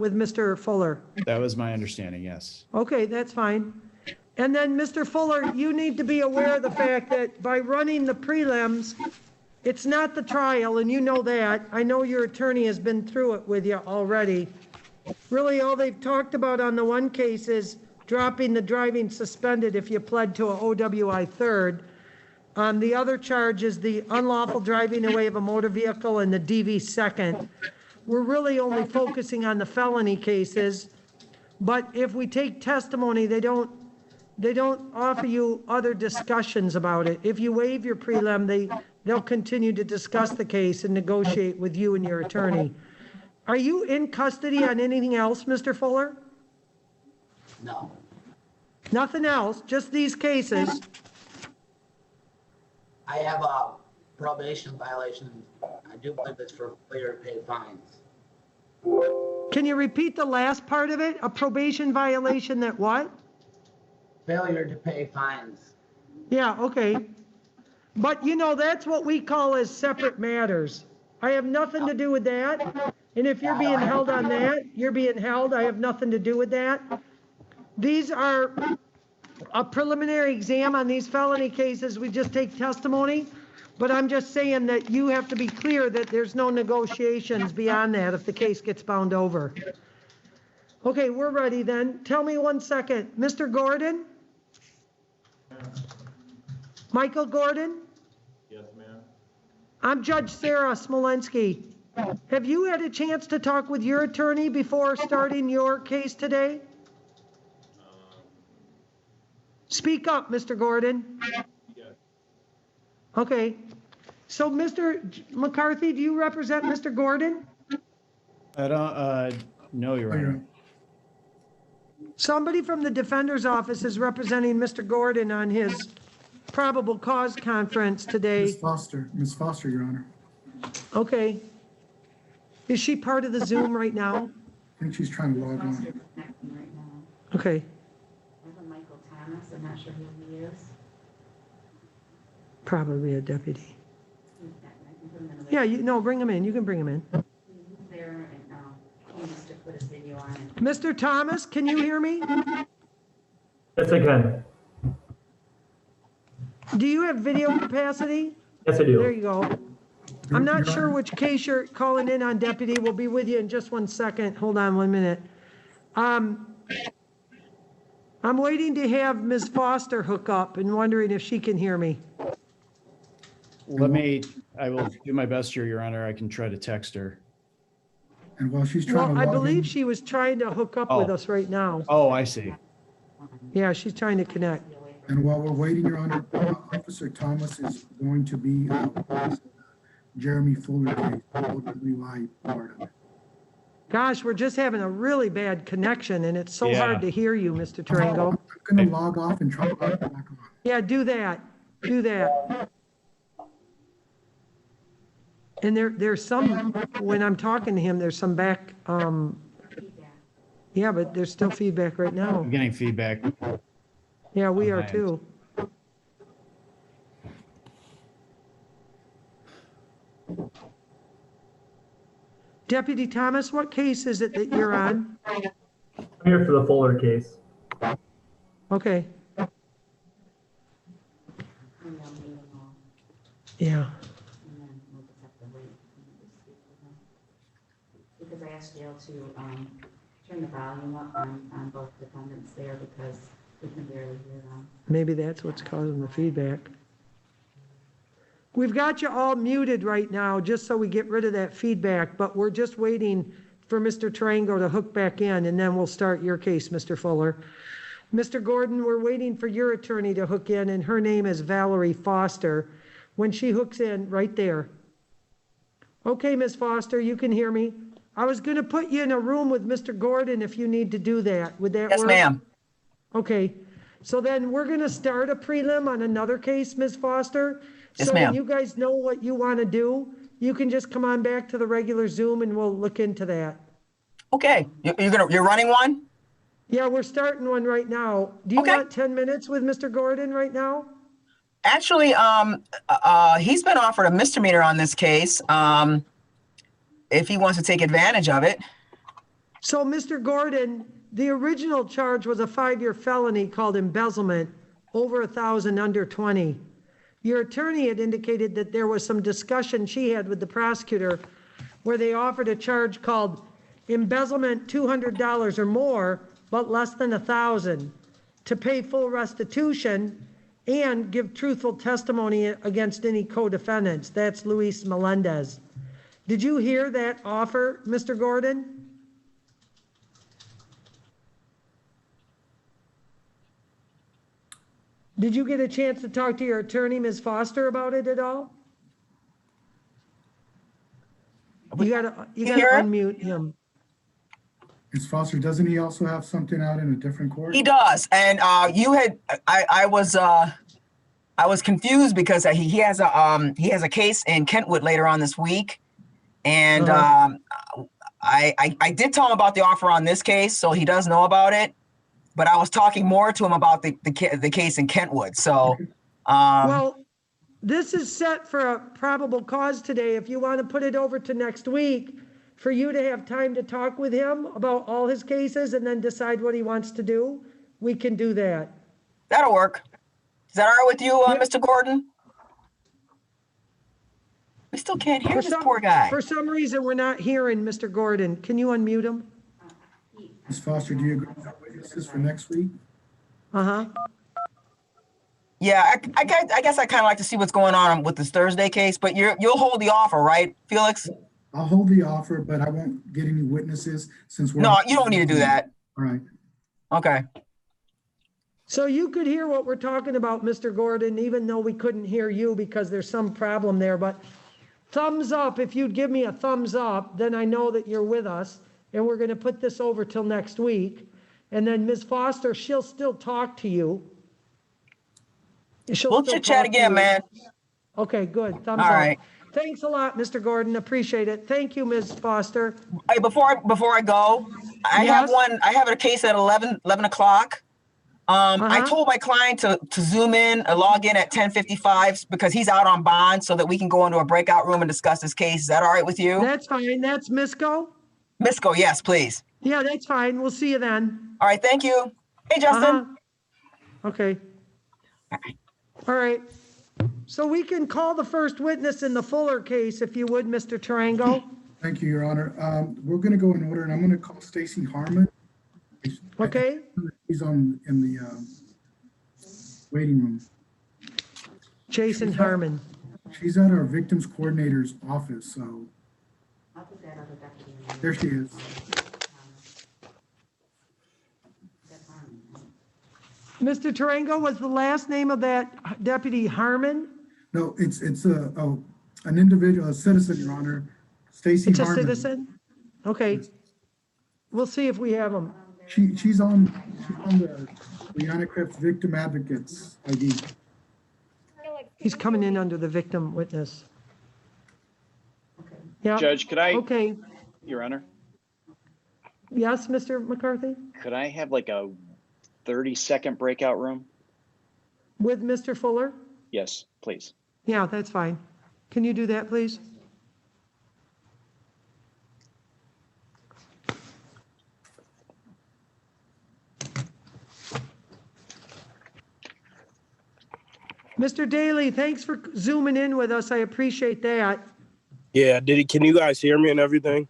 with Mr. Fuller? That was my understanding, yes. Okay, that's fine. And then, Mr. Fuller, you need to be aware of the fact that by running the prelims, it's not the trial, and you know that. I know your attorney has been through it with you already. Really, all they've talked about on the one case is dropping the driving suspended if you pled to a OWI third. The other charge is the unlawful driving away of a motor vehicle and the DV second. We're really only focusing on the felony cases, but if we take testimony, they don't offer you other discussions about it. If you waive your prelim, they'll continue to discuss the case and negotiate with you and your attorney. Are you in custody on anything else, Mr. Fuller? No. Nothing else, just these cases? I have a probation violation. I do believe it's for failure to pay fines. Can you repeat the last part of it? A probation violation that what? Failure to pay fines. Yeah, okay. But you know, that's what we call as separate matters. I have nothing to do with that. And if you're being held on that, you're being held. I have nothing to do with that. These are a preliminary exam on these felony cases. We just take testimony. But I'm just saying that you have to be clear that there's no negotiations beyond that if the case gets bound over. Okay, we're ready then. Tell me 1 second. Mr. Gordon? Michael Gordon? Yes, ma'am. I'm Judge Sara Smolenski. Have you had a chance to talk with your attorney before starting your case today? Speak up, Mr. Gordon. Yes. Okay. So, Mr. McCarthy, do you represent Mr. Gordon? I don't, no, Your Honor. Somebody from the defender's office is representing Mr. Gordon on his probable cause conference today. Ms. Foster, Your Honor. Okay. Is she part of the Zoom right now? I think she's trying to log on. Connecting right now. Okay. I have a Michael Thomas. I'm not sure who he is. Probably a deputy. I can put him in the Yeah, no, bring him in. You can bring him in. He's there and he needs to put his video on. Mr. Thomas, can you hear me? Yes, I can. Do you have video capacity? Yes, I do. There you go. I'm not Your sure Honor. which case you're calling in on, Deputy. We'll be with you in just 1 second. Hold on 1 minute. I'm waiting to have Ms. Foster hook up and wondering if she can hear me. I will do my best here, Your Honor. I can try to text her. And while she's trying Well, to I log in, believe she was trying to hook up with Oh. us right now. Oh, I see. Yeah, she's trying to connect. and while we're waiting, Your Honor, Officer Thomas is going to be Jeremy Fuller case, OWI part of it. Gosh, we're just having a really bad connection and it's so Yeah. hard to hear you, Mr. Tarango. I'm going to log off and try to log back on. Yeah, do that. Do that. And there's some, when I'm talking to him, there's some back, yeah, but there's still feedback right now. I'm getting feedback. Yeah, we On are my end. too. Deputy Thomas, what case is it that you're on? I'm here for the Fuller case. Okay, I'm gonna leave him all, yeah. and then we'll just have to wait and just speak with him. Because I asked Gail to turn the volume up on both defendants there because we can barely hear them. Maybe that's what's causing the feedback. We've got you all muted right now, just so we get rid of that feedback, but we're just waiting for Mr. Tarango to hook back in, and then we'll start your case, Mr. Fuller. Mr. Gordon, we're waiting for your attorney to hook in, and her name is Valerie Foster. When she hooks in, right there. Okay, Ms. Foster, you can hear me. I was going to put you in a room with Mr. Gordon if you need to do that. Would that work? Yes, ma'am. Okay, so then we're going to start a prelim on another case, Ms. Foster. Yes, So when ma'am. you guys know what you want to do, you can just come on back to the regular Zoom and we'll look into that. Okay, you're running one? Yeah, we're starting one right now. Do you Okay. want 10 minutes with Mr. Gordon right now? Actually, he's been offered a misdemeanor on this case. If he wants to take advantage of it. So, Mr. Gordon, the original charge was a 5-year felony called embezzlement, over 1,000 under 20. Your attorney had indicated that there was some discussion she had with the prosecutor where they offered a charge called embezzlement $200 or more, but less than 1,000, to pay full restitution and give truthful testimony against any co-defendants. That's Luis Melendez. Did you hear that offer, Mr. Gordon? Did you get a chance to talk to your attorney, Ms. Foster, about it at all? You gotta hear him? unmute him. Ms. Foster, doesn't he also have something out in a different court? He does, and I was confused because he has a case in Kentwood later on this week, and I did tell him about the offer on this case, so he does know about it. But I was talking more to him about the case in Kentwood. So, Well, this is set for a probable cause today. If you want to put it over to next week for you to have time to talk with him about all his cases and then decide what he wants to do, we can do that. that'll work. Is that all right with you, Mr. Gordon? We still can't hear this poor guy. For some reason, we're not hearing Mr. Gordon. Can you unmute him? Ms. Foster, do you agree with witnesses for next week? Uh-huh. Yeah, I guess I kind of like to see what's going on with this Thursday case, but you'll hold the offer, right, Felix? I'll hold the offer, but I won't get any witnesses since we're. No, you don't need to do that. All right. Okay. So you could hear what we're talking about, Mr. Gordon, even though we couldn't hear you because there's some problem there. But thumbs up, if you'd give me a thumbs up, then I know that you're with us. And we're going to put this over till next week. And then Ms. Foster, she'll still talk to you. We'll chit chat again, man. Okay, good. Thumbs All up. right. Thanks a lot, Mr. Gordon. Appreciate it. Thank you, Ms. Foster. Hey, before I go, I have a case at 11 o'clock. I told my client to zoom in, log in at 10:55 because he's out on bond so that we can go into a breakout room and discuss this case. Is that all right with you? That's fine. That's Misco? Misco, yes, please. Yeah, that's fine. We'll see you then. All right, thank you. Hey, Justin. Okay. All right. So we can call the first witness in the Fuller case, if you would, Mr. Tarango. Thank you, Your Honor. We're going to go in order, and I'm going to call Stacy Harmon. Okay? He's in the waiting room. Jason Harmon. She's at our victims coordinator's office, so I'll put that other deputy in there. there she is. That's fine. Mr. Tarango, was the last name of that Deputy Harmon? No, it's an individual, a citizen, Your Honor. Stacy It's a Harmon. citizen? Okay. We'll see if we have him. She's on the Brianna Krebs Victim Advocates ID. He's coming in under the victim witness. Yeah. Judge, could I, Okay. Your Honor, Yes, Mr. McCarthy? could I have like a 30-second breakout room? With Mr. Fuller? Yes, please. Yeah, that's fine. Can you do that, please? Mr. Daly, thanks for zooming in with us. I appreciate that. Yeah, can you guys hear me and everything?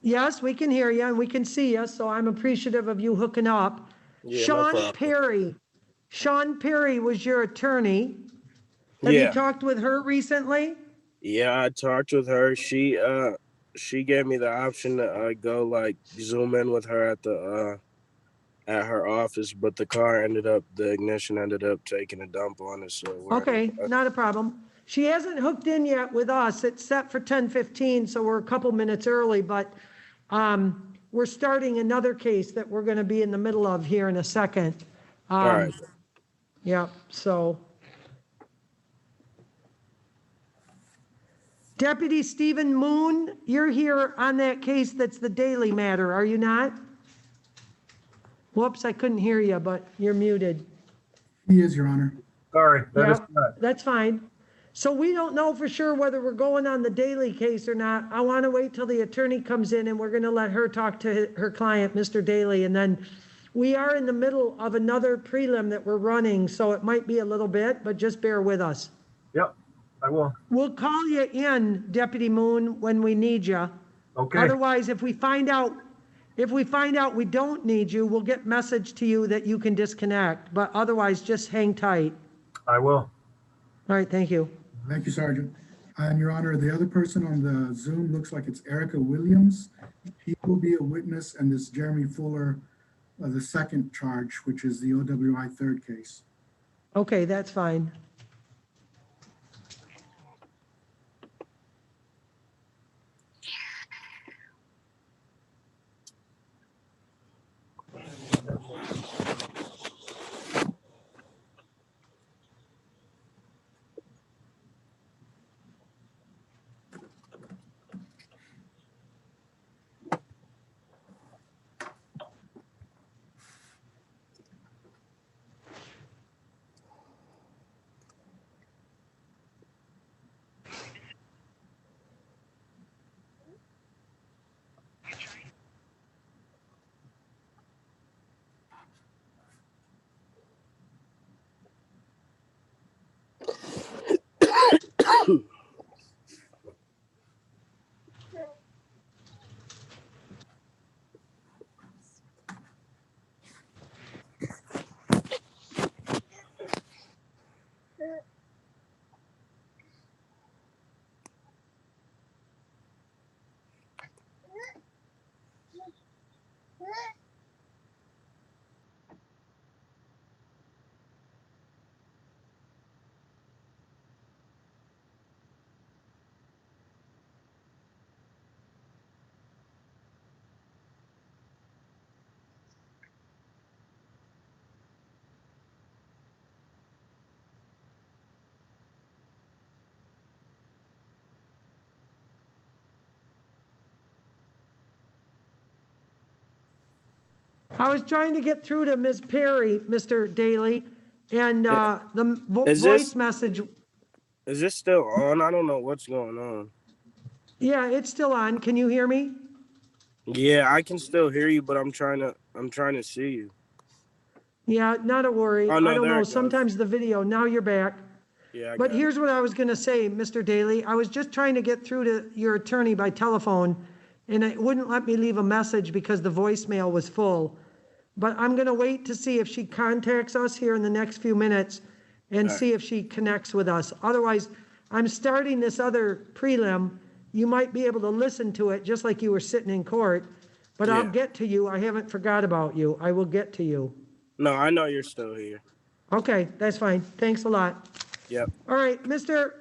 Yes, we can hear you and we can see you, so I'm appreciative of you hooking up. Yeah, no Sean problem. Perry. Sean Perry was your attorney. Have you Yeah. talked with her recently? Yeah, I talked with her. She gave me the option to go like zoom in with her at her office, but the ignition ended up taking a dump on us. So Okay, not a problem. She hasn't hooked in yet with us. It's set for 10:15, so we're a couple minutes early, but we're starting another case that we're going to be in the middle of here in a second. all right. Yeah, so. Deputy Stephen Moon, you're here on that case that's the Daily matter, are you not? Whoops, I couldn't hear you, but you're muted. He is, Your Honor. Sorry, that is Yeah, correct. that's fine. So we don't know for sure whether we're going on the Daly case or not. I want to wait till the attorney comes in and we're going to let her talk to her client, Mr. Daly. And then we are in the middle of another prelim that we're running, so it might be a little bit, but just bear with us. Yep, I will. We'll call you in, Deputy Moon, when we need you. Okay, Otherwise, if we find out we don't need you, we'll get message to you that you can disconnect. But otherwise, just hang tight. I will. All right, thank you. Thank you, Sergeant. And Your Honor, the other person on the Zoom looks like it's Erica Williams. He will be a witness in this Jeremy Fuller, the second charge, which is the OWI third case. Okay, that's fine. I was trying to get through to Ms. Perry, Mr. Daly, and the Is voice this- message. Is this still on? I don't know what's going on. Yeah, it's still on. Can you hear me? Yeah, I can still hear you, but I'm trying to see you. Yeah, not a worry. Oh, no, I don't there know. it goes. Sometimes the video, now you're back. Yeah, I But got it. here's what I was going to say, Mr. Daly. I was just trying to get through to your attorney by telephone, and it wouldn't let me leave a message because the voicemail was full. But I'm going to wait to see if she contacts us here in the next few minutes and see if she connects with us. Otherwise, I'm starting this other prelim. You might be able to listen to it just like you were sitting in court, but I'll Yeah. get to you. I haven't forgot about you. I will get to you. No, I know you're still here. Okay, that's fine. Thanks a lot. Yep. All right, Mr.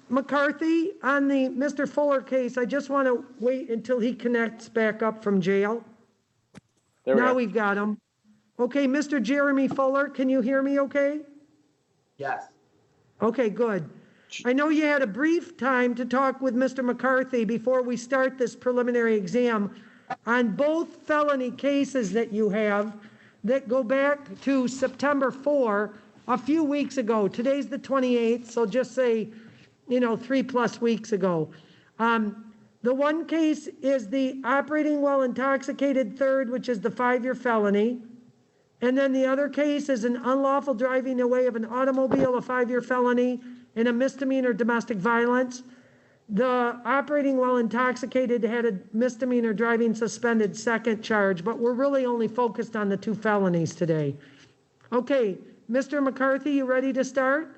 McCarthy, on the Mr. Fuller case, I just want to wait until he connects back up from jail. There we Now are. we've got him. Okay, Mr. Jeremy Fuller, can you hear me okay? Yes. Okay, good. I know you had a brief time to talk with Mr. McCarthy before we start this preliminary exam on both felony cases that you have that go back to September 4, a few weeks ago. Today's the 28th, so just say, 3+ weeks ago. The one case is the operating while intoxicated third, which is the 5-year felony. And then the other case is an unlawful driving away of an automobile, a 5-year felony, and a misdemeanor domestic violence. The operating while intoxicated had a misdemeanor driving suspended second charge, but we're really only focused on the 2 felonies today. Okay, Mr. McCarthy, you ready to start?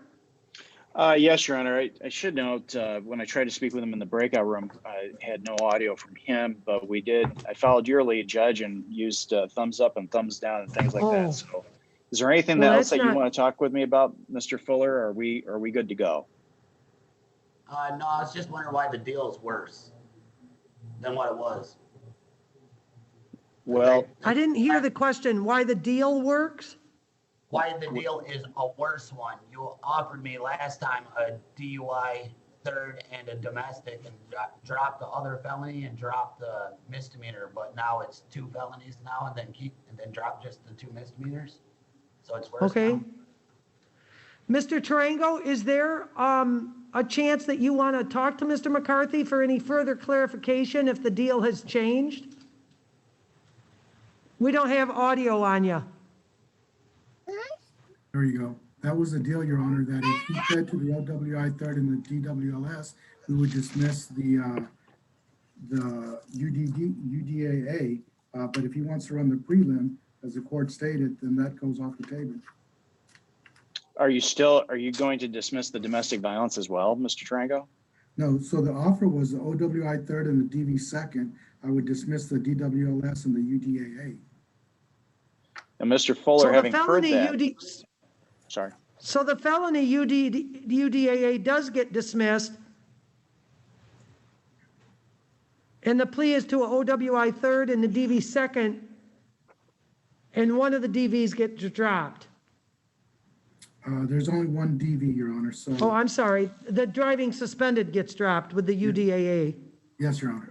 Yes, Your Honor. I should note, when I tried to speak with him in the breakout room, I had no audio from him, but I followed your lead, Judge, and used thumbs up and thumbs down and things like Oh. that. So is there anything Well, else that's that you not- want to talk with me about, Mr. Fuller? Or are we good to go? No, I was just wondering why the deal is worse than what it was. Well, I didn't hear the question, why the deal works? Why the deal is a worse one. You offered me last time a DUI third and a domestic and dropped the other felony and dropped the misdemeanor, but now it's 2 felonies now and then drop just the 2 misdemeanors. So it's worse Okay. now. Mr. Tarango, is there a chance that you want to talk to Mr. McCarthy for any further clarification if the deal has changed? We don't have audio on you. There you go. That was the deal, Your Honor, that if he said to the LWI third and the DWLS, we would dismiss the UDAA. But if he wants to run the prelim, as the court stated, then that goes off the table. Are you going to dismiss the domestic violence as well, Mr. Tarango? No, so the offer was the OWI third and the DV second. I would dismiss the DWLS and the UDAA. And Mr. Fuller, having heard that, sorry. So the felony UDAA does get dismissed, and the plea is to a OWI third and the DV second, and one of the DVs gets dropped. There's only one DV, Your Honor, so. Oh, I'm sorry. The driving suspended gets dropped with the UDAA. Yes, Your Honor.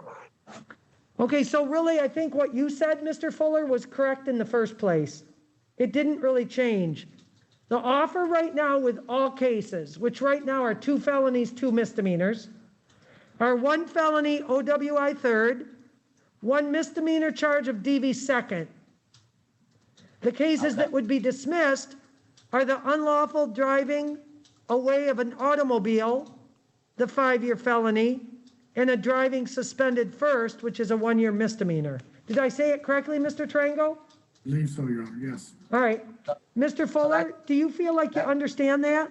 Okay, so really, I think what you said, Mr. Fuller, was correct in the first place. It didn't really change. The offer right now with all cases, which right now are 2 felonies, 2 misdemeanors, are 1 felony OWI third, 1 misdemeanor charge of DV second. The cases that would be dismissed are the unlawful driving away of an automobile, the 5-year felony, and a driving suspended first, which is a 1-year misdemeanor. Did I say it correctly, Mr. Tarango? I believe so, Your Honor, yes. All right. Mr. Fuller, do you feel like you understand that?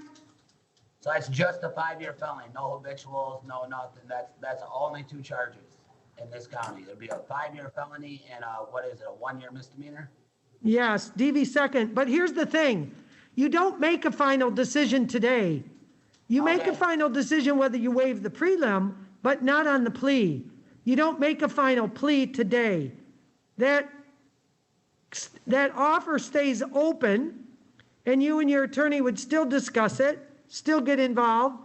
So that's just a 5-year felony, no habituals, no nothing. That's only 2 charges in this county. It'd be a 5-year felony and what is it, a 1-year misdemeanor? Yes, DV second. But here's the thing. You don't make a final decision today. You make a final decision whether you waive the prelim, but not on the plea. You don't make a final plea today. That offer stays open, and you and your attorney would still discuss it, still get involved,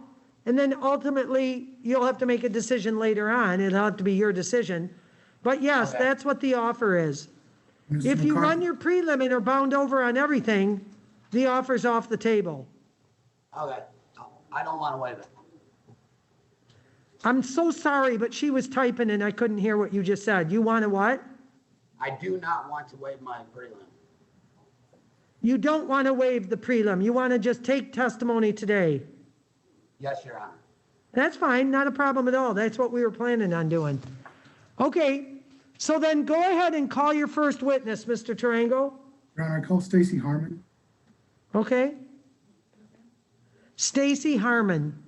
and then ultimately you'll have to make a decision later on. It'll have to be your decision. But yes, that's what the offer is. Mr. If you McCarthy- run your prelim and are bound over on everything, the offer's off the table. Okay, I don't want to waive it. I'm so sorry, but she was typing and I couldn't hear what you just said. You want to what? I do not want to waive my prelim. You don't want to waive the prelim. You want to just take testimony today. Yes, Your Honor. That's fine, not a problem at all. That's what we were planning on doing. Okay, so then go ahead and call your first witness, Mr. Tarango. Your Honor, I call Stacy Harmon. Okay? Stacy Harmon.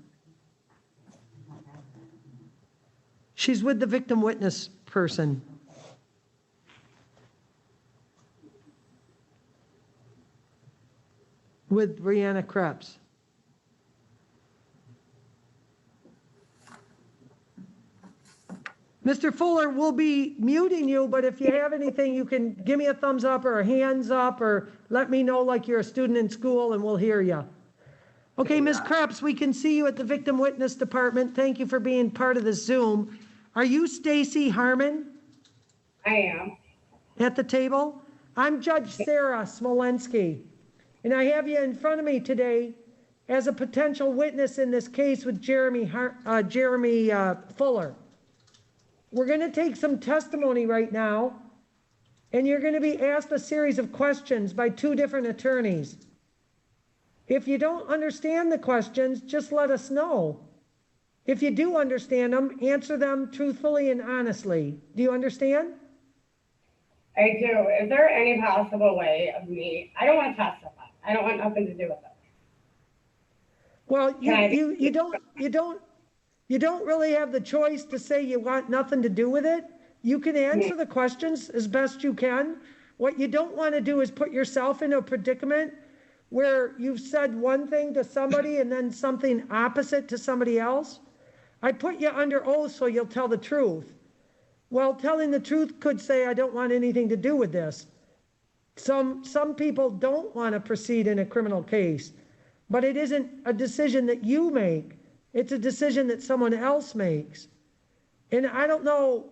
She's with the victim witness person. With Brianna Krebs. Mr. Fuller, we'll be muting you, but if you have anything, you can give me a thumbs up or a hands up or let me know like you're a student in school and we'll hear you. Okay, Ms. Krebs, we can see you at the Victim Witness Department. Thank you for being part of the Zoom. Are you Stacy Harmon? I am. At the table? I'm Judge Sara Smolenski, and I have you in front of me today as a potential witness in this case with Jeremy Fuller. We're going to take some testimony right now, and you're going to be asked a series of questions by 2 different attorneys. If you don't understand the questions, just let us know. If you do understand them, answer them truthfully and honestly. Do you understand? I do. Is there any possible way of me? I don't want to testify. I don't want nothing to do with it. Well, you don't really have the choice to say you want nothing to do with it. You can answer the questions as best you can. What you don't want to do is put yourself in a predicament where you've said one thing to somebody and then something opposite to somebody else. I put you under oath so you'll tell the truth. Well, telling the truth could say, I don't want anything to do with this. Some people don't want to proceed in a criminal case, but it isn't a decision that you make. It's a decision that someone else makes. And I don't know,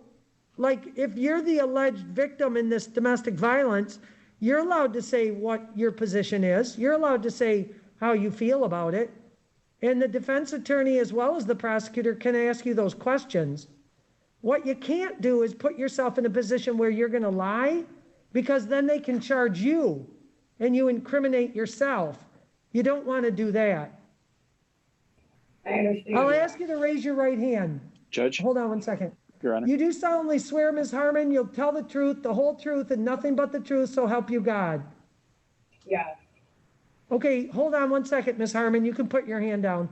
like if you're the alleged victim in this domestic violence, you're allowed to say what your position is. You're allowed to say, how you feel about it. And the defense attorney, as well as the prosecutor, can ask you those questions. What you can't do is put yourself in a position where you're going to lie, because then they can charge you and you incriminate yourself. You don't want to do that. I understand. I'll ask you to raise your right hand. Judge, Hold on one second. Your Honor. You do solemnly swear, Ms. Harmon, you'll tell the truth, the whole truth, and nothing but the truth, so help you God. Yes. Okay, hold on one second, Ms. Harmon. You can put your hand down.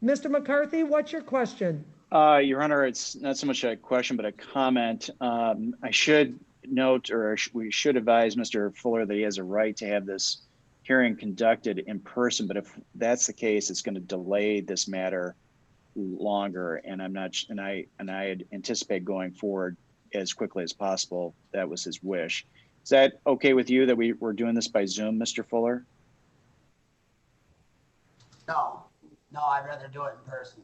Mr. McCarthy, what's your question? Your Honor, it's not so much a question, but a comment. I should note, or we should advise Mr. Fuller that he has a right to have this hearing conducted in person, but if that's the case, it's going to delay this matter longer, and I anticipate going forward as quickly as possible. That was his wish. Is that okay with you that we're doing this by Zoom, Mr. Fuller? No, I'd rather do it in person.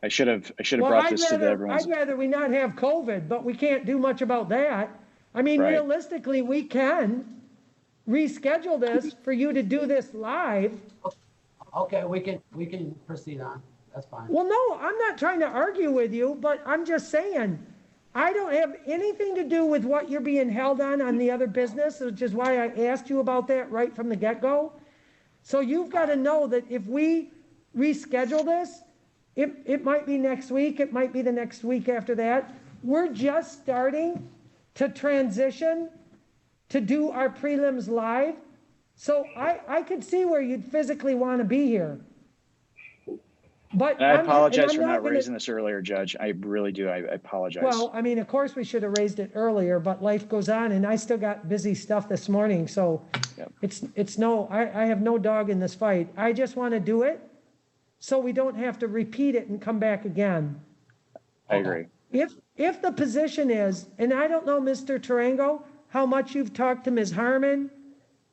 I should have Well, brought this to everyone's. I'd rather we not have COVID, but we can't do much about that. I mean, Right. realistically, we can reschedule this for you to do this live. Okay, we can proceed on. That's fine. Well, no, I'm not trying to argue with you, but I'm just saying, I don't have anything to do with what you're being held on the other business, which is why I asked you about that right from the get-go. So you've got to know that if we reschedule this, it might be next week, it might be the next week after that. We're just starting to transition to do our prelims live. So I could see where you'd physically want to be here. But And I apologize I'm for not gonna- raising this earlier, Judge. I really do. I apologize. Well, I mean, of course, we should have raised it earlier, but life goes on, and I still got busy stuff this morning, so Yep. I have no dog in this fight. I just want to do it so we don't have to repeat it and come back again. I agree. If the position is, and I don't know, Mr. Tarango, how much you've talked to Ms. Harmon,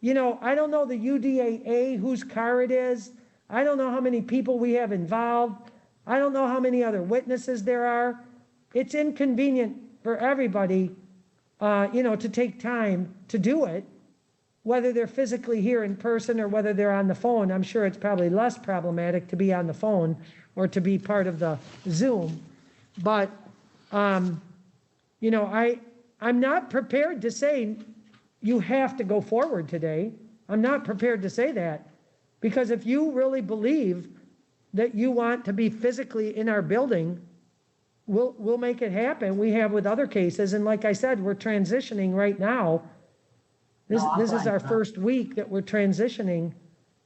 I don't know the UDAA, whose car it is. I don't know how many people we have involved. I don't know how many other witnesses there are. It's inconvenient for everybody, to take time to do it, whether they're physically here in person or whether they're on the phone. I'm sure it's probably less problematic to be on the phone or to be part of the Zoom. But, I'm not prepared to say you have to go forward today. I'm not prepared to say that. Because if you really believe that you want to be physically in our building, we'll make it happen. We have with other cases, and like I said, we're transitioning right now. This is our first week that we're transitioning,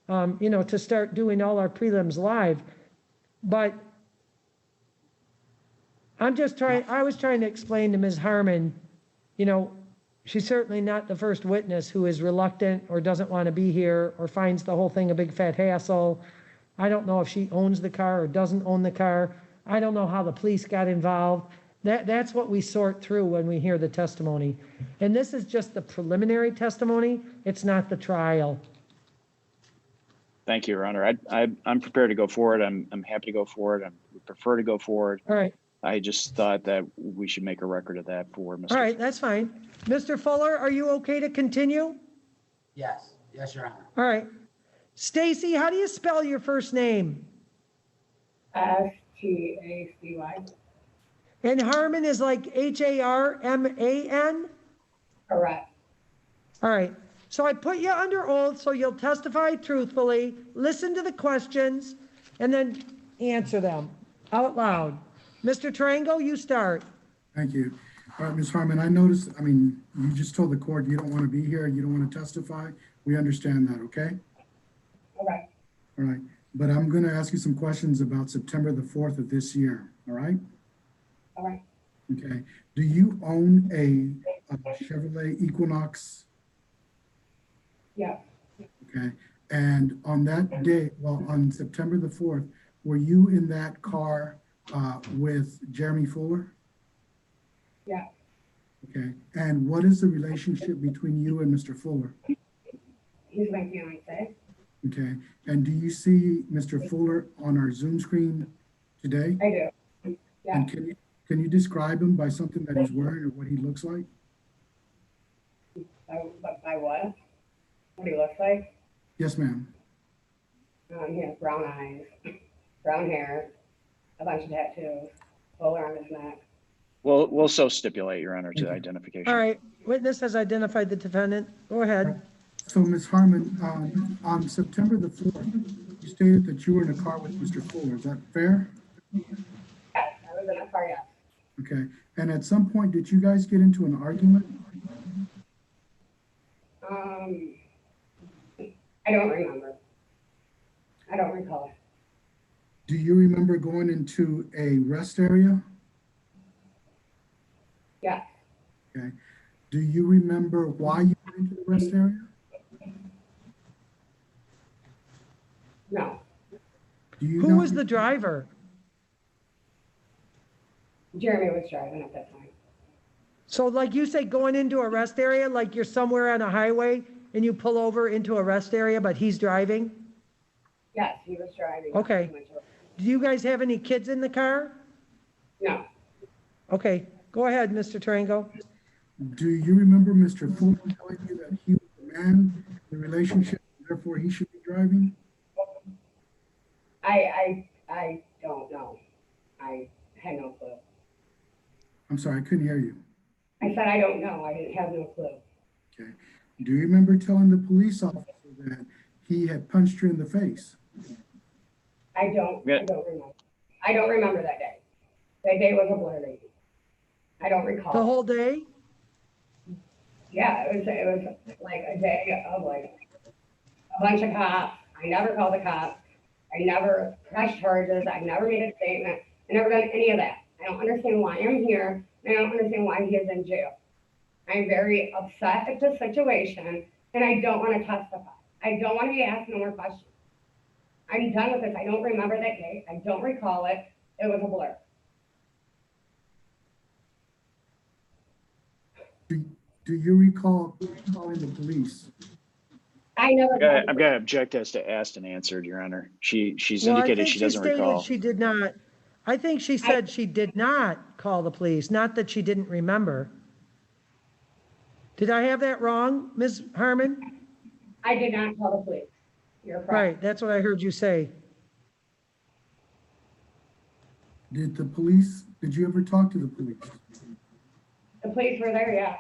to start doing all our prelims live. But I was trying to explain to Ms. Harmon, she's certainly not the first witness who is reluctant or doesn't want to be here or finds the whole thing a big fat hassle. I don't know if she owns the car or doesn't own the car. I don't know how the police got involved. That's what we sort through when we hear the testimony. And this is just the preliminary testimony. It's not the trial. Thank you, Your Honor. I'm prepared to go forward. I'm happy to go forward. I prefer to go forward. All right. I just thought that we should make a record of that for Mr. All right, that's fine. Mr. Fuller, are you okay to continue? Yes, Your Honor. All right. Stacy, how do you spell your first name? STACY. And Harmon is like HARMAN? Correct. All right. So I put you under oath so you'll testify truthfully, listen to the questions, and then answer them out loud. Mr. Tarango, you start. Thank you. All right, Ms. Harmon, I noticed, you just told the court you don't want to be here, you don't want to testify. We understand that, okay? Okay. All right, but I'm going to ask you some questions about September the 4th of this year, all right? All right. Okay. Do you own a Chevrolet Equinox? Yeah. Okay. And on that day, on September the 4th, were you in that car with Jeremy Fuller? Yeah. Okay. And what is the relationship between you and Mr. Fuller? He's my fiance. Okay. And do you see Mr. Fuller on our Zoom screen today? I do. Yeah. And can you describe him by something that he's wearing or what he looks like? By what? what he looks like? Yes, ma'am. He has brown eyes, brown hair, a bunch of tattoos, roller on his neck. We'll so stipulate, Your Honor, to Thank you. identification. All right, witness has identified the defendant. Go ahead. So, Ms. Harmon, on September the 4th, you stated that you were in a car with Mr. Fuller. Is that fair? Yes, I was in a car, yes. Okay. And at some point, did you guys get into an argument? I don't remember. I don't recall. Do you remember going into a rest area? Yes, Okay. Do you remember why you went into the rest area? no. Do you Who not- was the driver? Jeremy was driving at that time. So like you say, going into a rest area, like you're somewhere on a highway and you pull over into a rest area, but he's driving? Yes, he was driving. Okay. Do you guys have any kids in the car? No, Okay, go ahead, Mr. Tarango. Do you remember Mr. Fuller telling you that he was the man in the relationship, therefore he should be driving? I don't know. I had no clue. I'm sorry, I couldn't hear you. I said I don't know. I didn't have no clue. Okay. Do you remember telling the police officer that he had punched you in the face? I don't remember. I don't remember that day. That day was a blur to me. I don't recall. The whole day? Yeah, it was like a day of like a bunch of cops. I never called the cops. I never pressed charges. I never made a statement. I never done any of that. I don't understand why I'm here. And I don't understand why he is in jail. I'm very upset at the situation and I don't want to testify. I don't want to be asked no more questions. I'm done with this. I don't remember that day. I don't recall it. It was a blur. Do you recall calling the police? I never. I'm gonna object as to asked and answered, Your Honor. She's Well, I indicated think she doesn't stated recall. she did not. I think she said she did not call the police, not that she didn't remember. Did I have that wrong, Ms. Harmon? I did not call the police. You're correct. Right, that's what I heard you say. Did you ever talk to the police? The police were there, yeah.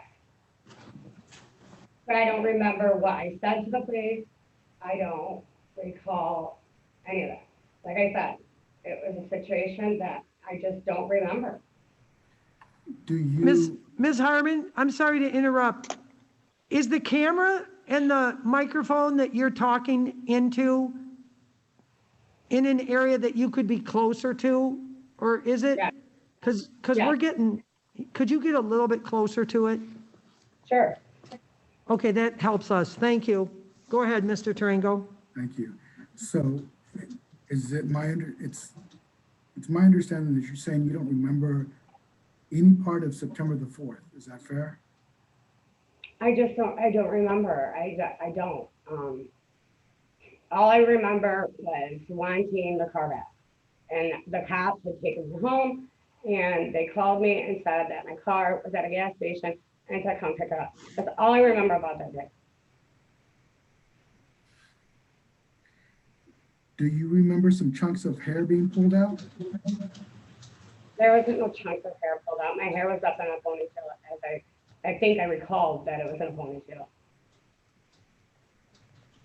But I don't remember what I said to the police. I don't recall any of that. Like I said, it was a situation that I just don't remember. Do you? Ms. Harmon, I'm sorry to interrupt. Is the camera and the microphone that you're talking into in an area that you could be closer to? Or is it? Yeah. Because Yeah. we're getting, could you get a little bit closer to it? Sure. Okay, that helps us. Thank you. Go ahead, Mr. Tarango. Thank you. So is it it's my understanding that you're saying you don't remember any part of September the 4th. Is that fair? I don't remember. I don't. All I remember was wanting the car back. And the cops had taken me home and they called me and said that my car was at a gas station and I said, come pick it up. That's all I remember about that day. Do you remember some chunks of hair being pulled out? There wasn't no chunk of hair pulled out. My hair was up in a ponytail. As I think I recalled that it was in a ponytail.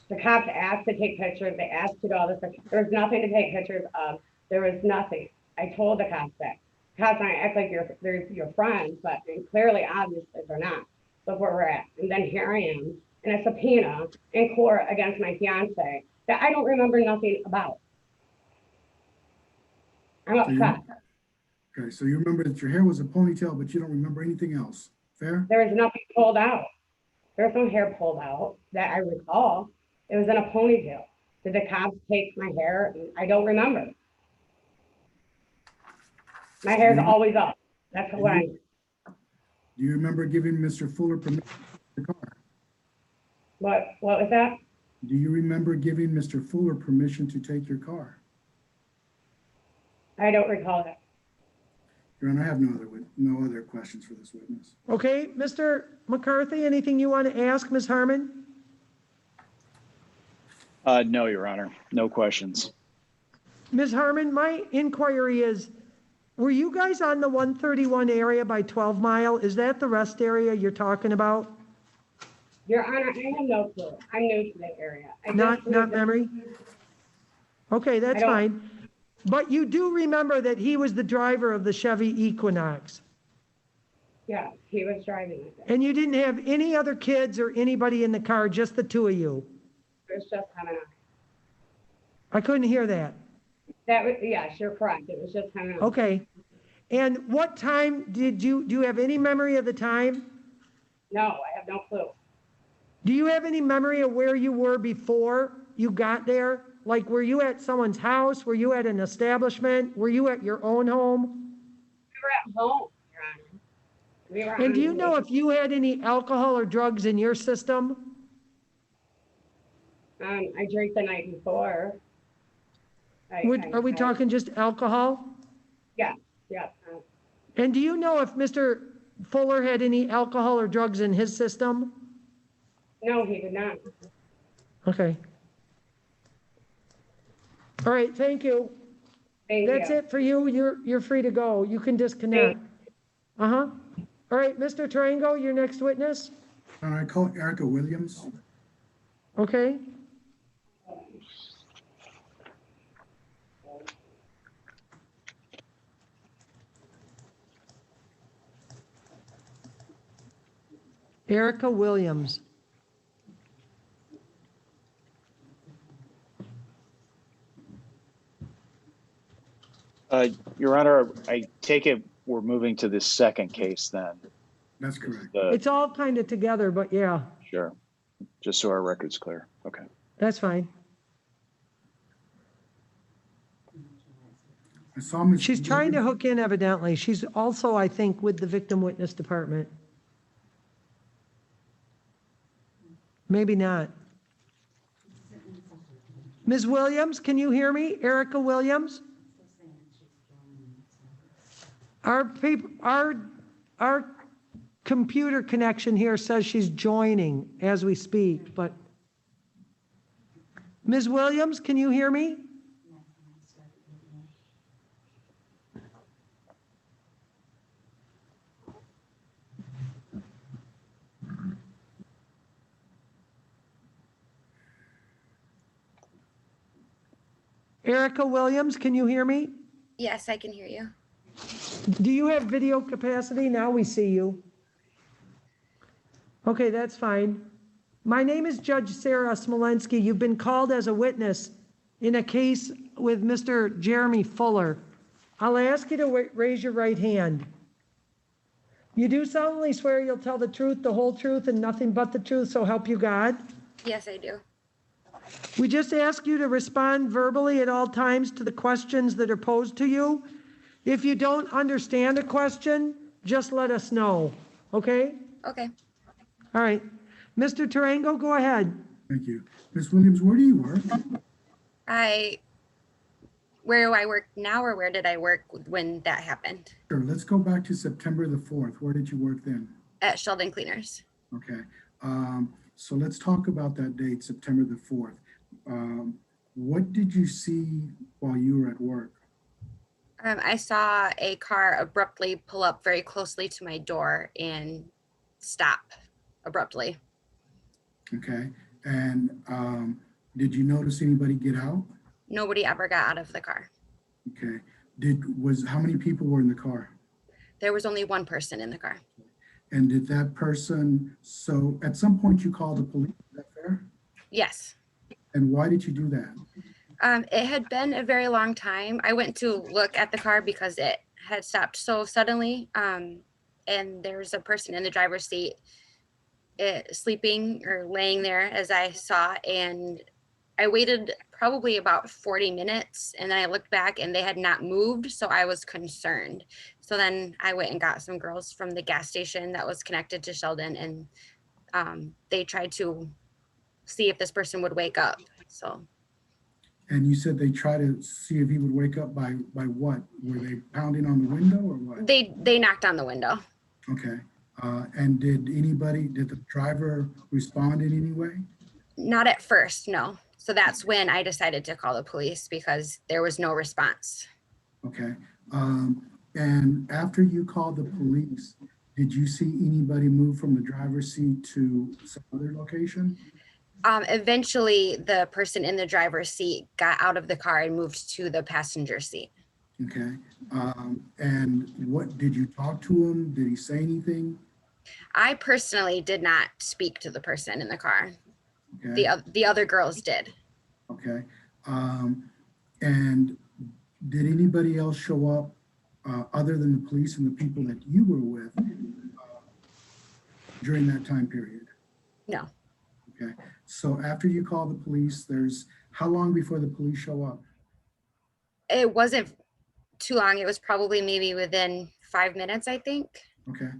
The cops asked to take pictures. They asked to do all this. There was nothing to take pictures of. There was nothing. I told the cops that. Cops might act like they're your friends, but clearly, obviously, they're not. Look where we're at. And then here I am in a subpoena in court against my fiance that I don't remember nothing about. I'm upset. Okay, so you remember that your hair was a ponytail, but you don't remember anything else. Fair? There was nothing pulled out. There was no hair pulled out that I recall. It was in a ponytail. Did the cops take my hair? I don't remember. My hair's always up. That's what I. Do you remember giving Mr. Fuller permission to take your car? What was that? Do you remember giving Mr. Fuller permission to take your car? I don't recall that. Your Honor, I have no other questions for this witness. Okay, Mr. McCarthy, anything you want to ask Ms. Harmon? No, Your Honor, no questions. Ms. Harmon, my inquiry is, were you guys on the 131 area by 12 Mile? Is that the rest area you're talking about? Your Honor, I have no clue. I'm new to the area. I Not just moved in. memory? Okay, that's I don't- fine. But you do remember that he was the driver of the Chevy Equinox? Yeah, he was driving it. And you didn't have any other kids or anybody in the car, just the two of you? It was just him and I couldn't hear that. that was, yes, you're correct. It was just him and I. Okay. And what time do you have any memory of the time? No, I have no clue. Do you have any memory of where you were before you got there? Like, were you at someone's house? Were you at an establishment? Were you at your own home? We were at home, Your Honor. We were And do you on- know if you had any alcohol or drugs in your system? I drank the night before. Are we talking just alcohol? Yeah, yeah. And do you know if Mr. Fuller had any alcohol or drugs in his system? No, he did not. Okay. All right, thank you. Thank you. That's it for you. You're free to go. You can disconnect. Uh-huh. All right, Mr. Tarango, your next witness. All right, call Erica Williams. Okay. Erica Williams. Your Honor, I take it we're moving to the second case then. That's correct. It's all kind of together, but yeah, Sure, just so our record's clear. Okay. that's fine. I saw Ms. She's trying to hook in evidently. She's also, I think, with the victim witness department. Maybe not. Ms. Williams, can you hear me? Erica Williams? Our computer connection here says she's joining as we speak, but Ms. Williams, can you hear me? Erica Williams, can you hear me? Yes, I can hear you. Do you have video capacity? Now we see you. Okay, that's fine. My name is Judge Sara Smolenski. You've been called as a witness in a case with Mr. Jeremy Fuller. I'll ask you to raise your right hand. You do solemnly swear you'll tell the truth, the whole truth, and nothing but the truth, so help you God? Yes, I do. We just ask you to respond verbally at all times to the questions that are posed to you. If you don't understand a question, just let us know, okay? Okay. All right. Mr. Tarango, go ahead. Thank you. Ms. Williams, where do you work? Where do I work now, or where did I work when that happened? Sure, let's go back to September the 4th. Where did you work then? At Sheldon Cleaners. Okay. So let's talk about that date, September the 4th. What did you see while you were at work? I saw a car abruptly pull up very closely to my door and stop abruptly. Okay. And did you notice anybody get out? Nobody ever got out of the car. Okay. How many people were in the car? There was only one person in the car. And did that person, so at some point you called the police, is that fair? Yes. And why did you do that? It had been a very long time. I went to look at the car because it had stopped so suddenly. And there was a person in the driver's seat sleeping or laying there as I saw. And I waited probably about 40 minutes and then I looked back and they had not moved. So I was concerned. So then I went and got some girls from the gas station that was connected to Sheldon, and they tried to see if this person would wake up. So. And you said they tried to see if he would wake up by what? Were they pounding on the window or what? They knocked on the window. Okay. And did the driver respond in any way? Not at first, no. So that's when I decided to call the police because there was no response. Okay. And after you called the police, did you see anybody move from the driver's seat to some other location? Eventually, the person in the driver's seat got out of the car and moved to the passenger seat. Okay. And what, did you talk to him? Did he say anything? I personally did not speak to the person in the car. Okay. The other girls did. Okay. And did anybody else show up other than the police and the people that you were with during that time period? No. Okay. So after you call the police, how long before the police show up? It wasn't too long. It was probably maybe within 5 minutes, I think. Okay.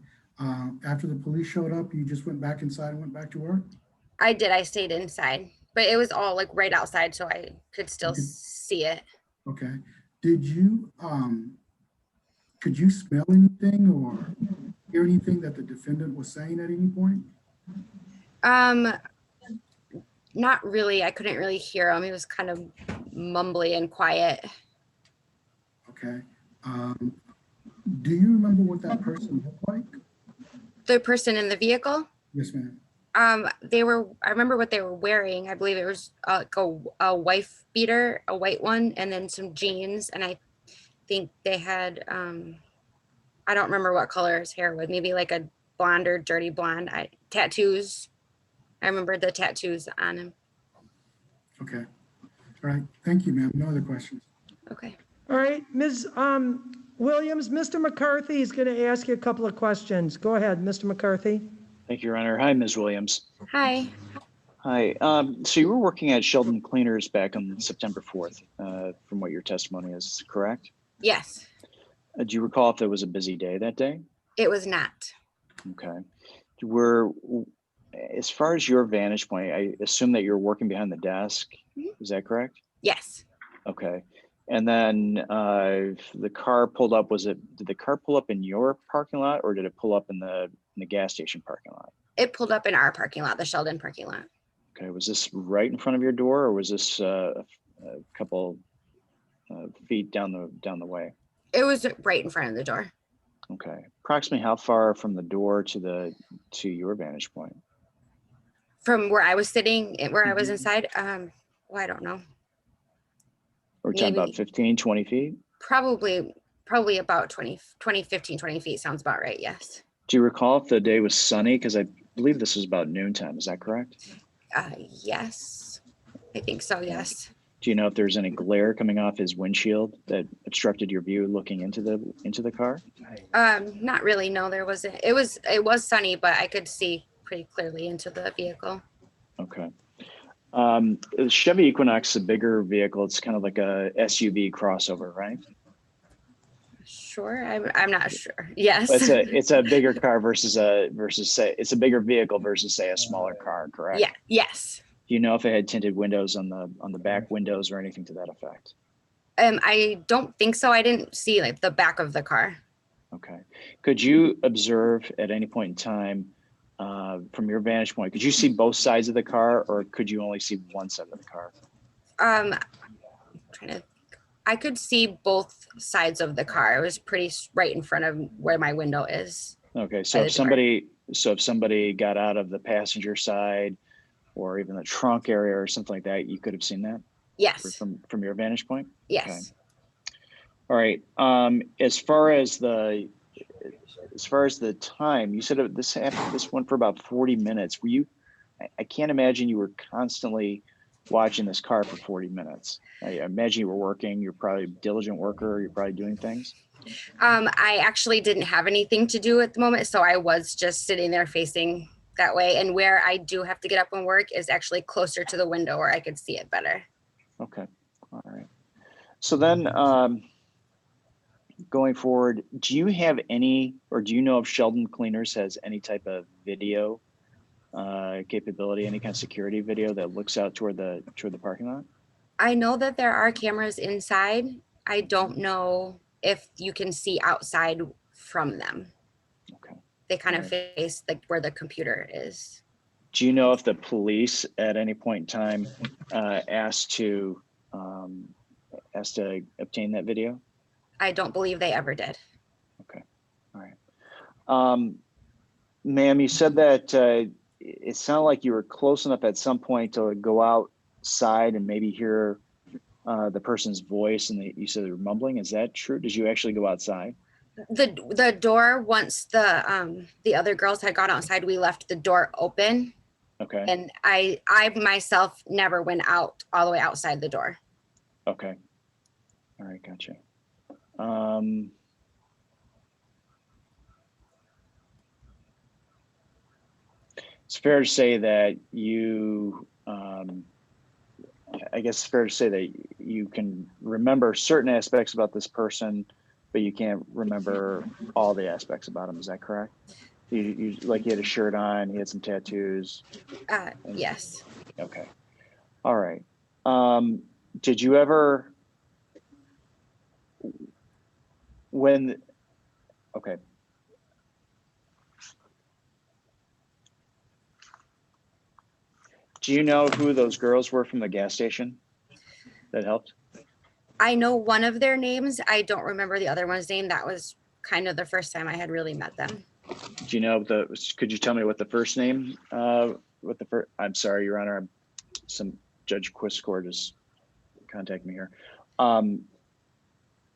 After the police showed up, you just went back inside and went back to work? I did. I stayed inside, but it was all like right outside, so I could still see it. Okay. Did you, could you smell anything or hear anything that the defendant was saying at any point? Not really. I couldn't really hear him. He was kind of mumbly and quiet. Okay. Do you remember what that person looked like? The person in the vehicle? Yes, ma'am. I remember what they were wearing. I believe it was like a wife beater, a white one, and then some jeans. And I think they had, I don't remember what color his hair was, maybe like a blonde or dirty blonde. Tattoos. I remember the tattoos on him. Okay. All right. Thank you, ma'am. No other questions. Okay. All right, Ms. Williams, Mr. McCarthy is going to ask you a couple of questions. Go ahead, Mr. McCarthy. Thank you, Your Honor. Hi, Ms. Williams. Hi. Hi. So you were working at Sheldon Cleaners back on September 4th, from what your testimony is, correct? Yes, Do you recall if there was a busy day that day? it was not. Okay. As far as your vantage point, I assume that you're working behind the desk. Is that correct? Yes. Okay. And then the car pulled up. Did the car pull up in your parking lot or did it pull up in the gas station parking lot? It pulled up in our parking lot, the Sheldon parking lot. Okay. Was this right in front of your door or was this a couple feet down the way? It was right in front of the door. Okay. Approximately how far from the door to your vantage point? From where I was sitting, where I was inside, well, I don't know. We're talking about 15, 20 feet? Probably about 20, 15, 20 feet sounds about right, yes. Do you recall if the day was sunny? Because I believe this was about noontime, is that correct? Yes, I think so, yes. Do you know if there's any glare coming off his windshield that obstructed your view looking into the car? Not really, no, there wasn't. It was sunny, but I could see pretty clearly into the vehicle. Okay. The Chevy Equinox is a bigger vehicle. It's kind of like a SUV crossover, right? Sure, I'm not sure. Yes. It's a bigger car versus say it's a bigger vehicle versus say a smaller car, correct? Yeah. Yes. Do you know if it had tinted windows on the back windows or anything to that effect? I don't think so. I didn't see like the back of the car. Okay. Could you observe at any point in time, from your vantage point, could you see both sides of the car or could you only see one side of the car? I could see both sides of the car. It was pretty right in front of where my window is. Okay. So if somebody got out of the passenger side or even the trunk area or something like that, you could have seen that? Yes. From your vantage point? Yes. Okay. All right. As far as the time, you said this went for about 40 minutes. I can't imagine you were constantly watching this car for 40 minutes. I imagine you were working. You're probably a diligent worker. You're probably doing things. I actually didn't have anything to do at the moment, so I was just sitting there facing that way. And where I do have to get up and work is actually closer to the window where I could see it better. Okay. All right. So then, going forward, do you have any, or do you know if Sheldon Cleaners has any type of video capability, any kind of security video that looks out toward the parking lot? I know that there are cameras inside. I don't know if you can see outside from them. Okay. They kind of face like where the computer is. Do you know if the police at any point in time asked to obtain that video? I don't believe they ever did. Okay, all right. Ma'am, you said that it sounded like you were close enough at some point to go outside and maybe hear the person's voice, and you said they were mumbling. Is that true? Did you actually go outside? The door, once the other girls had gone outside, we left the door open. Okay. And I myself never went out all the way outside the door. Okay. All right, gotcha. It's fair to say that you, I guess it's fair to say that you can remember certain aspects about this person, but you can't remember all the aspects about him. Is that correct? You like he had a shirt on, he had some tattoos. Yes. Okay. All right. Did you ever, okay. Do you know who those girls were from the gas station that helped? I know one of their names. I don't remember the other one's name. That was kind of the first time I had really met them. Do you know could you tell me what the first name, I'm sorry, Your Honor, some Judge Quiscore just contacted me here.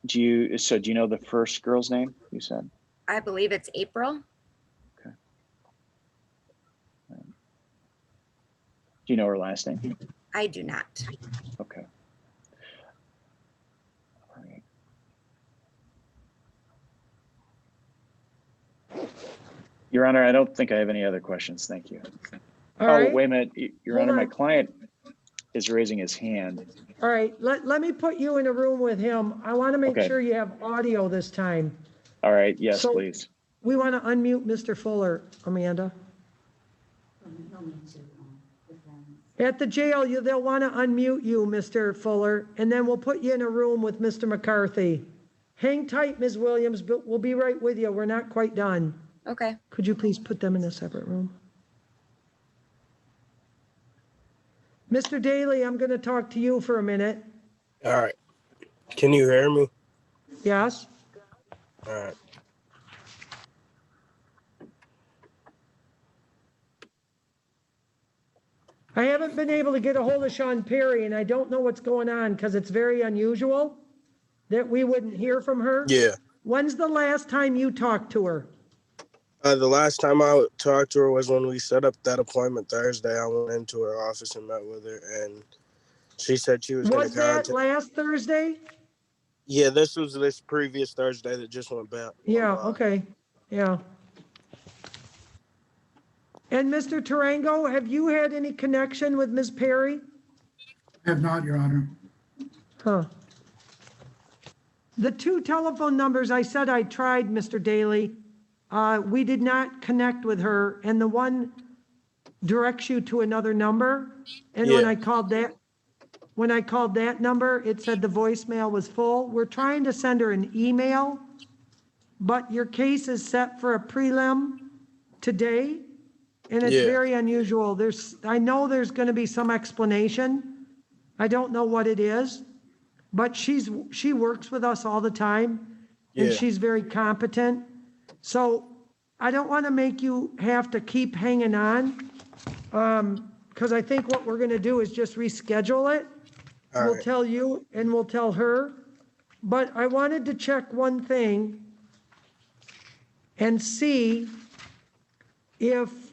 Do you know the first girl's name you said? I believe it's April. Okay. Do you know her last name? I do not. Okay. All right. Your Honor, I don't think I have any other questions. Thank you. All right. Wait a minute. Your Hold Honor, my on. client is raising his hand. All right, let me put you in a room with him. I want to make Okay. sure you have audio this time. All right. Yes, So- please. We want to unmute Mr. Fuller, Amanda. No need to, defend. At the jail, they'll want to unmute you, Mr. Fuller, and then we'll put you in a room with Mr. McCarthy. Hang tight, Ms. Williams, but we'll be right with you. We're not quite done. Okay. Could you please put them in a separate room? Mr. Daly, I'm going to talk to you for a minute. All right. Can you hear me? Yes? All right. I haven't been able to get a hold of Sean Perry, and I don't know what's going on because it's very unusual that we wouldn't hear from her. Yeah. When's the last time you talked to her? The last time I talked to her was when we set up that appointment Thursday. I went into her office and met with her, and she said she was going Was to that contact. last Thursday? Yeah, this was this previous Thursday that just went back. Yeah, okay, yeah. And Mr. Tarango, have you had any connection with Ms. Perry? I have not, Your Honor. Huh. The two telephone numbers I said I tried, Mr. Daly, we did not connect with her, and the one directs you to another number. And when Yeah. I called that number, it said the voicemail was full. We're trying to send her an email, but your case is set for a prelim today, and it's Yeah. very unusual. I know there's gonna be some explanation. I don't know what it is, but she works with us all the time, and Yeah. she's very competent. So I don't want to make you have to keep hanging on, because I think what we're going to do is just reschedule it. All We'll right. tell you and we'll tell her. But I wanted to check one thing and see if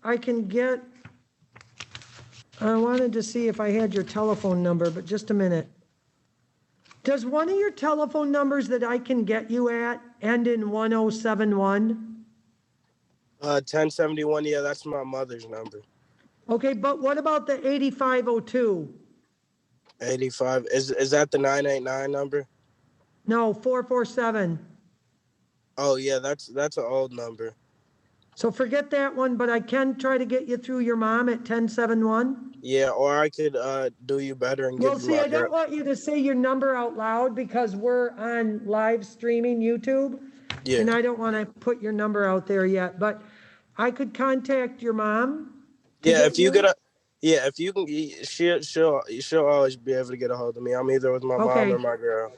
I can get, I wanted to see if I had your telephone number, but just a minute. Does one of your telephone numbers that I can get you at end in 1071? 1071. Yeah, that's my mother's number. Okay, but what about the 8502? 85. Is that the 989 number? No, 447. Oh yeah, that's an old number. So forget that one, but I can try to get you through your mom at 1071. Yeah, or I could do you better and Well, give you see, my I don't want you to say your number out loud because we're on live streaming YouTube. Yeah. And I don't want to put your number out there yet, but I could contact your mom. to Yeah, get if you get a, yeah, if you can, she'll always be able to get a hold of me. I'm either with my mom Okay. or my girl.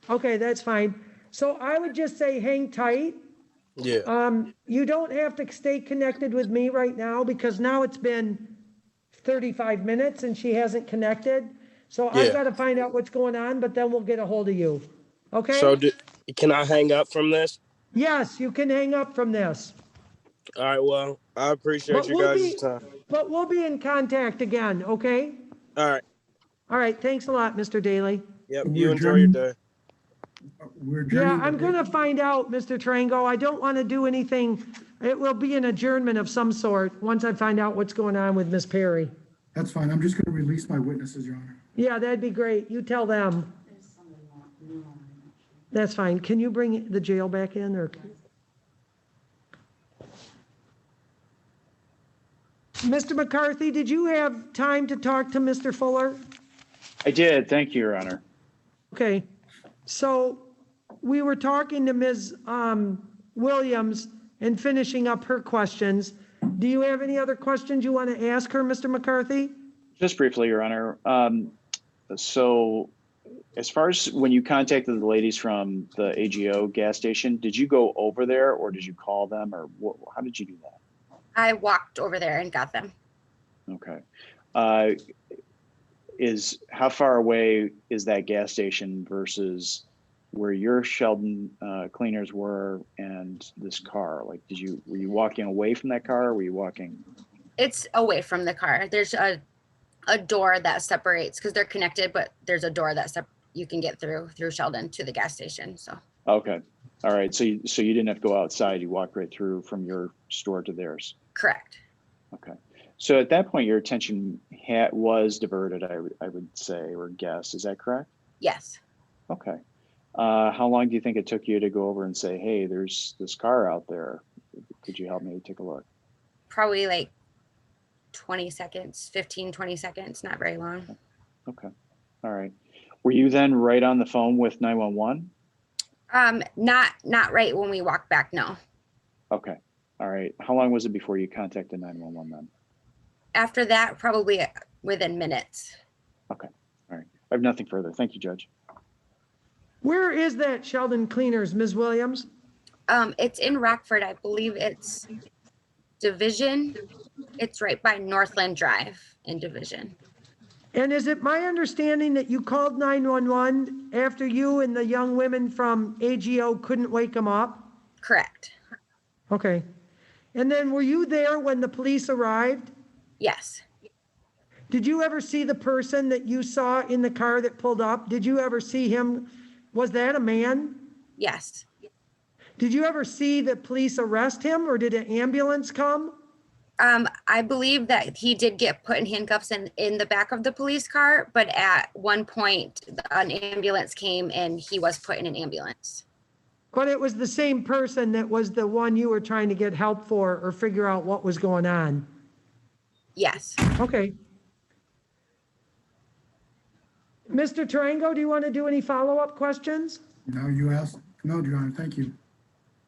Okay, that's fine. So I would just say hang tight. Yeah. You don't have to stay connected with me right now because now it's been 35 minutes and she hasn't connected. So I've Yeah. got to find out what's going on, but then we'll get a hold of you. Okay? So can I hang up from this? Yes, you can hang up from this. All right. Well, I appreciate But you guys' time. we'll be in contact again, okay? All right. All right, thanks a lot, Mr. Daly. Yep. We're You enjoy your adjourning- day. We're Yeah, adjourning. I'm gonna find out, Mr. Trango. I don't want to do anything. It will be an adjournment of some sort once I find out what's going on with Miss Perry. That's fine. I'm just going to release my witnesses, Your Honor. Yeah, that'd be great. You tell them. There's somebody new on, I'm not sure. That's fine. Can you bring the jail back in or? Mr. McCarthy, did you have time to talk to Mr. Fuller? I did. Thank you, Your Honor. Okay, so we were talking to Ms. Williams and finishing up her questions. Do you have any other questions you want to ask her, Mr. McCarthy? Just briefly, Your Honor. So as far as when you contacted the ladies from the AGO gas station, did you go over there or did you call them or how did you do that? I walked over there and got them. Okay. How far away is that gas station versus where your Sheldon cleaners were and this car? Like, were you walking away from that car or were you walking? It's away from the car. There's a door that separates because they're connected, but there's a door that you can get through Sheldon to the gas station. So. Okay. All right. So you didn't have to go outside. You walked right through from your store to theirs. Correct. Okay. So at that point, your attention was diverted, I would say, or guess. Is that correct? Yes. Okay. How long do you think it took you to go over and say, hey, there's this car out there. Could you help me take a look? Probably like 20 seconds, 15, 20 seconds, not very long. Okay. All right. Were you then right on the phone with 911? Not right when we walked back, no. Okay. All right. How long was it before you contacted 911 then? After that, probably within minutes. Okay. All right. I have nothing further. Thank you, Judge. Where is that Sheldon Cleaners, Ms. Williams? It's in Rockford. I believe it's Division. It's right by Northland Drive in Division. And is it my understanding that you called 911 after you and the young women from AGO couldn't wake them up? Correct. Okay. And then were you there when the police arrived? Yes. Did you ever see the person that you saw in the car that pulled up? Did you ever see him? Was that a man? Yes. Did you ever see the police arrest him or did an ambulance come? I believe that he did get put in handcuffs in the back of the police car, but at one point an ambulance came and he was put in an ambulance. But it was the same person that was the one you were trying to get help for or figure out what was going on? Yes. Okay. Mr. Tarango, do you want to do any follow-up questions? No, you asked. No, Your Honor, thank you.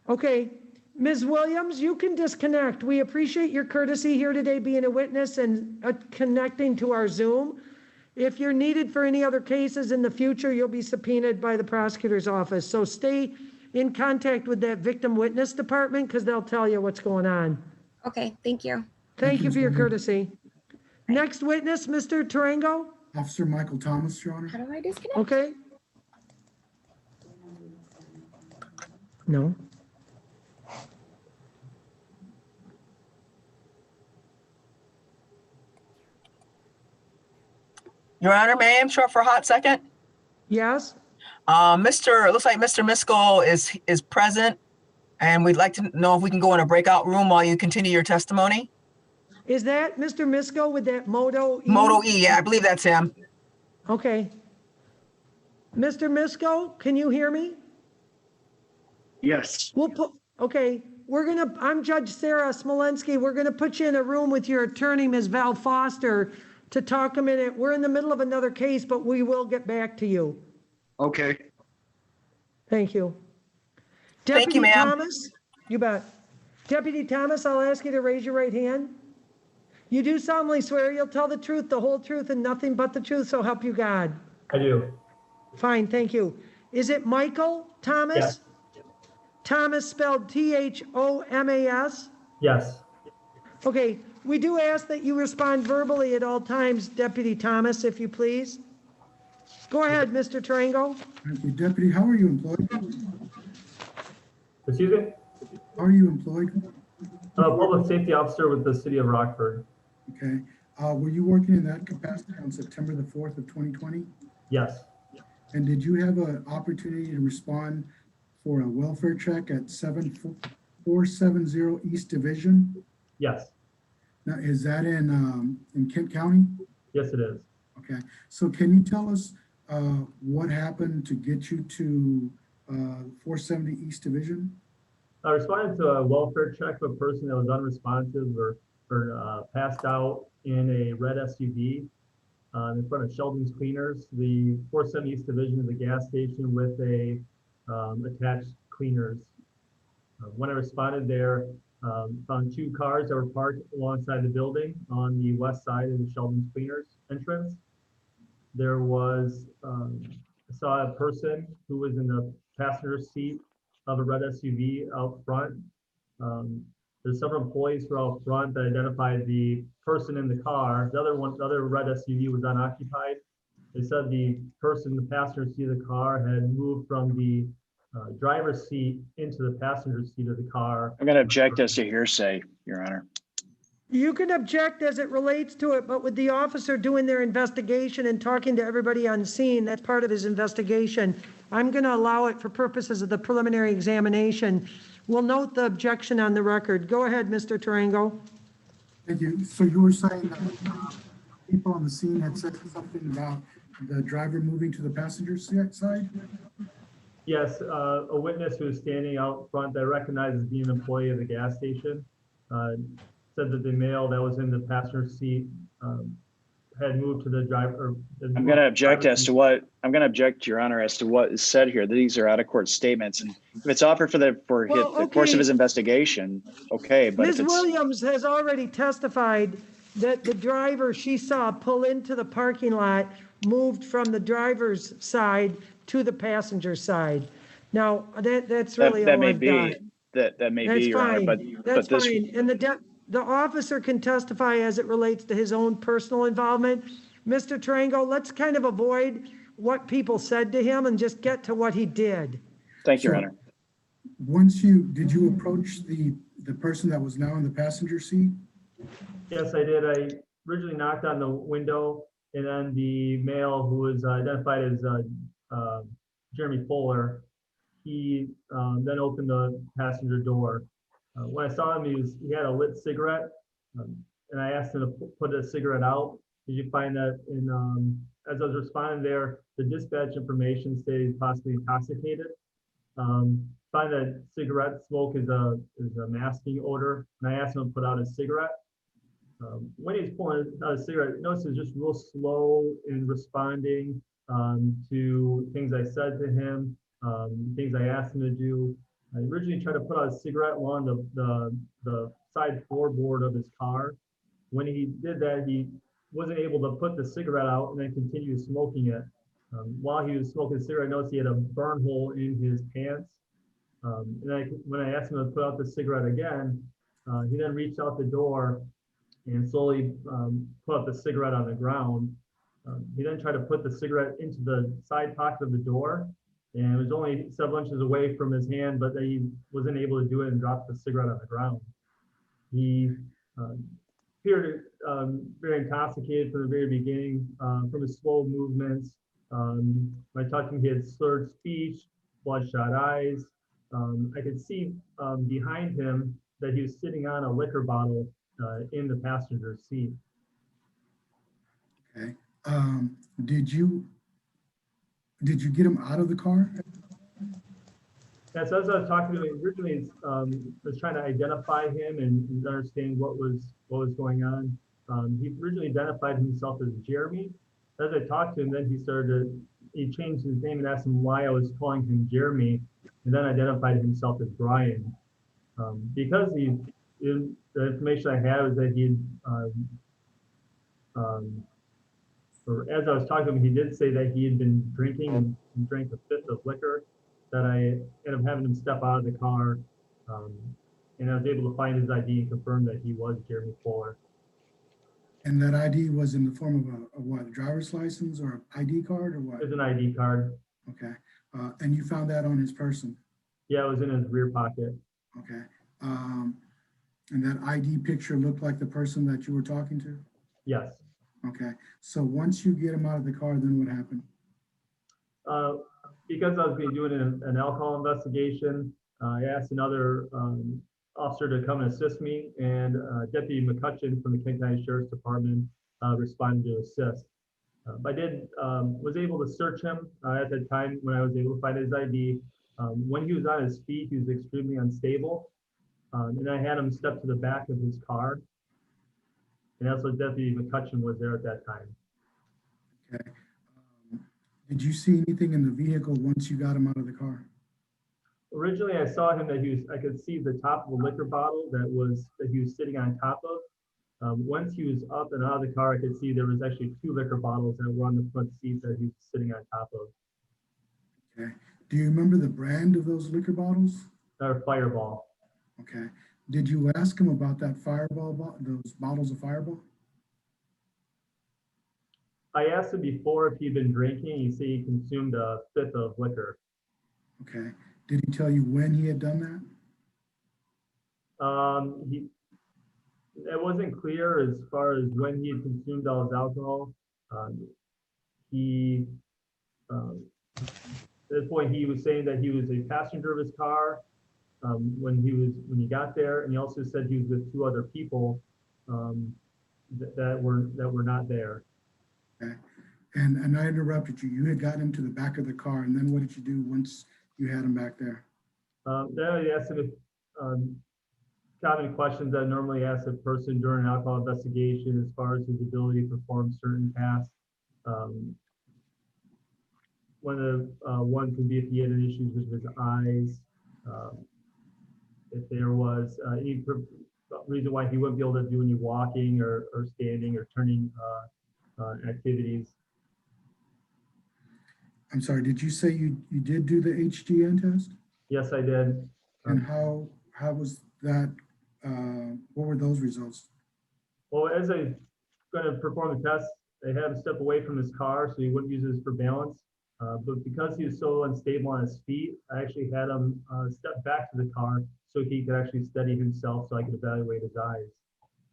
Okay. Ms. Williams, you can disconnect. We appreciate your courtesy here today, being a witness and connecting to our Zoom. If you're needed for any other cases in the future, you'll be subpoenaed by the prosecutor's office. So stay in contact with that victim witness department because they'll tell you what's going on. Okay, thank you. Thank you Ms. for your Williams. courtesy. Next witness, Mr. Tarango? Officer Michael Thomas, Your Honor. How do I disconnect? Okay. No. Your Honor, may I interrupt for a hot second? Yes? It looks like Mr. Miskell is present, and we'd like to know if we can go in a breakout room while you continue your testimony. Is that Mr. Misko with that Moto E? Moto E, yeah, I believe that's him. Okay. Mr. Misko, can you hear me? Yes. Okay, I'm Judge Sara Smolenski. We're gonna put you in a room with your attorney, Ms. Val Foster, to talk a minute. We're in the middle of another case, but we will get back to you. Okay. Thank you. Thank you, Deputy ma'am. Thomas, you bet. Deputy Thomas, I'll ask you to raise your right hand. You do solemnly swear you'll tell the truth, the whole truth, and nothing but the truth, so help you God. I do. Fine, thank you. Is it Michael Thomas? Yes. Thomas spelled Thomas? Yes. Okay, we do ask that you respond verbally at all times, Deputy Thomas, if you please. Go ahead, Mr. Tarango. Thank you. Deputy, how are you employed? Excuse me? How are you employed? Public safety officer with the city of Rockford. Okay. Were you working in that capacity on September the 4th of 2020? Yes. And did you have an opportunity to respond for a welfare check at 7470 East Division? Yes. Now, is that in Kent County? Yes, it is. Okay. So can you tell us what happened to get you to 470 East Division? I responded to a welfare check of a person that was unresponsive or passed out in a red SUV in front of Sheldon's Cleaners. The 470 East Division is a gas station with a attached cleaners. When I responded there, found two cars that were parked alongside the building on the west side of the Sheldon's Cleaners entrance. There was, I saw a person who was in the passenger seat of a red SUV out front. There's several employees who were out front that identified the person in the car. The other red SUV was unoccupied. They said the person in the passenger seat of the car had moved from the driver's seat into the passenger seat of the car. I'm going to object as to hearsay, Your Honor. You can object as it relates to it, but with the officer doing their investigation and talking to everybody on scene, that's part of his investigation. I'm going to allow it for purposes of the preliminary examination. We'll note the objection on the record. Go ahead, Mr. Tarango. Thank you. So you were saying that people on the scene had said something about the driver moving to the passenger side? Yes, a witness who was standing out front that recognized as being an employee of the gas station said that the male that was in the passenger seat had moved to the driver. I'm going to object as to what, I'm going to object, Your Honor, as to what is said here. These are out of court statements. And if it's offered for the course of his investigation, okay. But Ms. if it's, Williams has already testified that the driver she saw pull into the parking lot moved from the driver's side to the passenger side. Now, that's really that all may I've got. be, that may That's be, Your Honor, fine. but That's this, fine. And the officer can testify as it relates to his own personal involvement. Mr. Tarango, let's kind of avoid what people said to him and just get to what he did. thank you, Your So, Honor. did you approach the person that was now in the passenger seat? Yes, I did. I originally knocked on the window, and then the male who was identified as Jeremy Fuller, he then opened the passenger door. When I saw him, he had a lit cigarette, and I asked him to put a cigarette out. Did you find that in, as I was responding there, the dispatch information stated possibly intoxicated. Find that cigarette smoke is a masking odor, and I asked him to put out a cigarette. When he's pulling out a cigarette, notice he's just real slow in responding to things I said to him, things I asked him to do. I originally tried to put out a cigarette along the side floorboard of his car. When he did that, he wasn't able to put the cigarette out and then continue smoking it. While he was smoking the cigarette, I noticed he had a burn hole in his pants. When I asked him to put out the cigarette again, he then reached out the door and slowly put out the cigarette on the ground. He then tried to put the cigarette into the side pocket of the door, and it was only several inches away from his hand, but he wasn't able to do it and dropped the cigarette on the ground. He appeared very intoxicated from the very beginning, from his slow movements. When I talked to him, he had slurred speech, bloodshot eyes. I could see behind him that he was sitting on a liquor bottle in the passenger seat. Okay. Did you get him out of the car? Yeah, so as I was talking to him, originally was trying to identify him and understand what was going on. He originally identified himself as Jeremy. As I talked to him, then he changed his name and asked him why I was calling him Jeremy. and then identified himself as Brian. Because the information I had was that or as I was talking to him, he did say that he had been drinking and drank a fifth of liquor, that I ended up having him step out of the car. And I was able to find his ID and confirm that he was Jeremy Fuller. And that ID was in the form of a what, a driver's license or an ID card or what? It was an ID card. Okay. And you found that on his person? Yeah, it was in his rear pocket. Okay. And that ID picture looked like the person that you were talking to? Yes. Okay. So once you get him out of the car, then what happened? Because I was doing an alcohol investigation, I asked another officer to come and assist me, and Deputy McCutcheon from the Kent County Sheriff's Department responded to assist. I was able to search him at the time when I was able to find his ID. When he was on his feet, he was extremely unstable, and I had him step to the back of his car. And also Deputy McCutcheon was there at that time. Okay. Did you see anything in the vehicle once you got him out of the car? Originally, I saw him that I could see the top of a liquor bottle that he was sitting on top of. Once he was up and out of the car, I could see there was actually 2 liquor bottles that were on the front seat that he was sitting on top of. Okay. Do you remember the brand of those liquor bottles? Or Fireball. Okay. Did you ask him about that Fireball, those bottles of Fireball? I asked him before if he'd been drinking. He said he consumed a fifth of liquor. Okay. Did he tell you when he had done that? It wasn't clear as far as when he had consumed all his alcohol. At this point, he was saying that he was a passenger of his car when he got there, and he also said he was with 2 other people that were not there. Okay. And I interrupted you. You had gotten him to the back of the car, and then what did you do once you had him back there? Then I asked him if common questions that I normally ask a person during an alcohol investigation, as far as his ability to perform certain tasks. One of the ones would be if he had any issues with his eyes, if there was any reason why he wouldn't be able to do any walking or standing or turning activities. I'm sorry, did you say you did do the HGN test? Yes, I did. And how was that, what were those results? Well, as I going to perform the test, I had him step away from his car so he wouldn't use this for balance. But because he was so unstable on his feet, I actually had him step back to the car so he could actually steady himself so I could evaluate his eyes.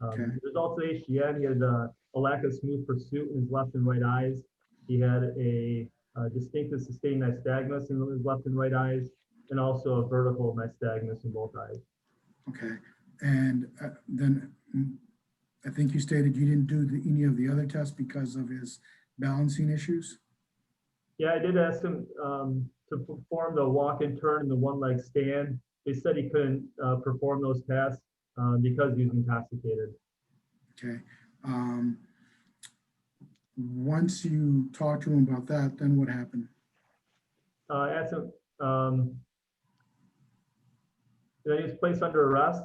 Okay. The results of HGN, he had a lack of smooth pursuit in his left and right eyes. He had a distinctive sustained nystagmus in his left and right eyes, and also a vertical nystagmus in both eyes. Okay. And then I think you stated you didn't do any of the other tests because of his balancing issues? Yeah, I did ask him to perform the walk and turn and the 1-leg stand. They said he couldn't perform those tasks because he was intoxicated. Okay. Once you talked to him about that, then what happened? I asked him, he was placed under arrest.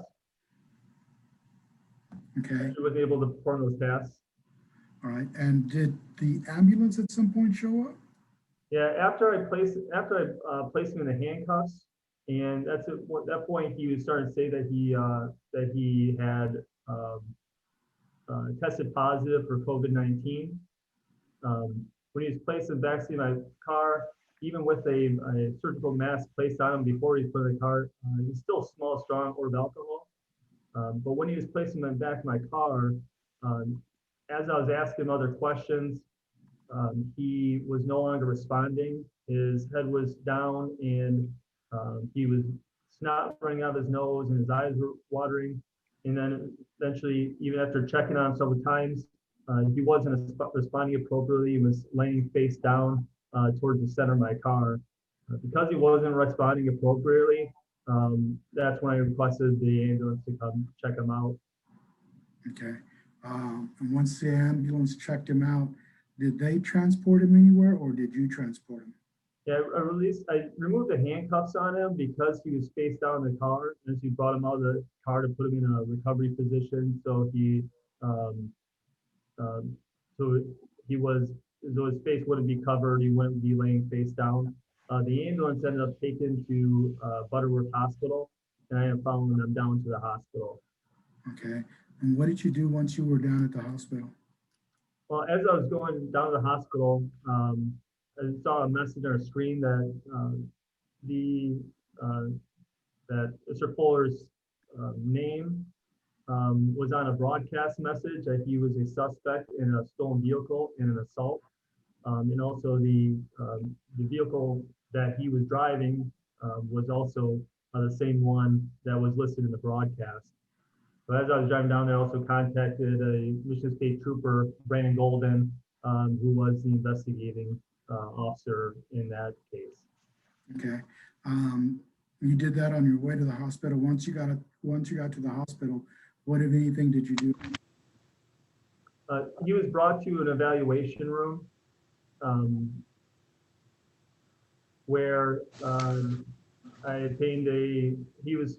Okay. He was able to perform those tasks. All right. And did the ambulance at some point show up? Yeah, after I placed him in the handcuffs, and at that point he was starting to say that he had tested positive for COVID-19. When he was placed in the backseat of my car, even with a surgical mask placed on him before he put in the car, he still smelled strong odor of alcohol. But when he was placed in the back of my car, as I was asking him other questions, he was no longer responding. His head was down, and he was snot running out of his nose, and his eyes were watering. And then eventually, even after checking on him several times, he wasn't responding appropriately. He was laying face down towards the center of my car. Because he wasn't responding appropriately, that's when I requested the ambulance to come check him out. Okay. And once the ambulance checked him out, did they transport him anywhere or did you transport him? Yeah, I removed the handcuffs on him because he was spaced out in the car. As we brought him out of the car to put him in a recovery position, so um, um, so he was, so his face wouldn't be covered, he wouldn't be laying face down. The ambulance ended up taken to Butterworth Hospital, and I am following them down to the hospital. Okay. And what did you do once you were down at the hospital? Well, as I was going down to the hospital, I saw a message on a screen that the uh, that Mr. Fuller's name was on a broadcast message that he was a suspect in a stolen vehicle in an assault, and also the vehicle that he was driving was also the same one that was listed in the broadcast. So as I was driving down there, I also contacted a Michigan State Trooper, Brandon Golden, who was the investigating officer in that case. Okay. You did that on your way to the hospital. Once you got to the hospital, what, if anything, did you do? He was brought to an evaluation room where I obtained he was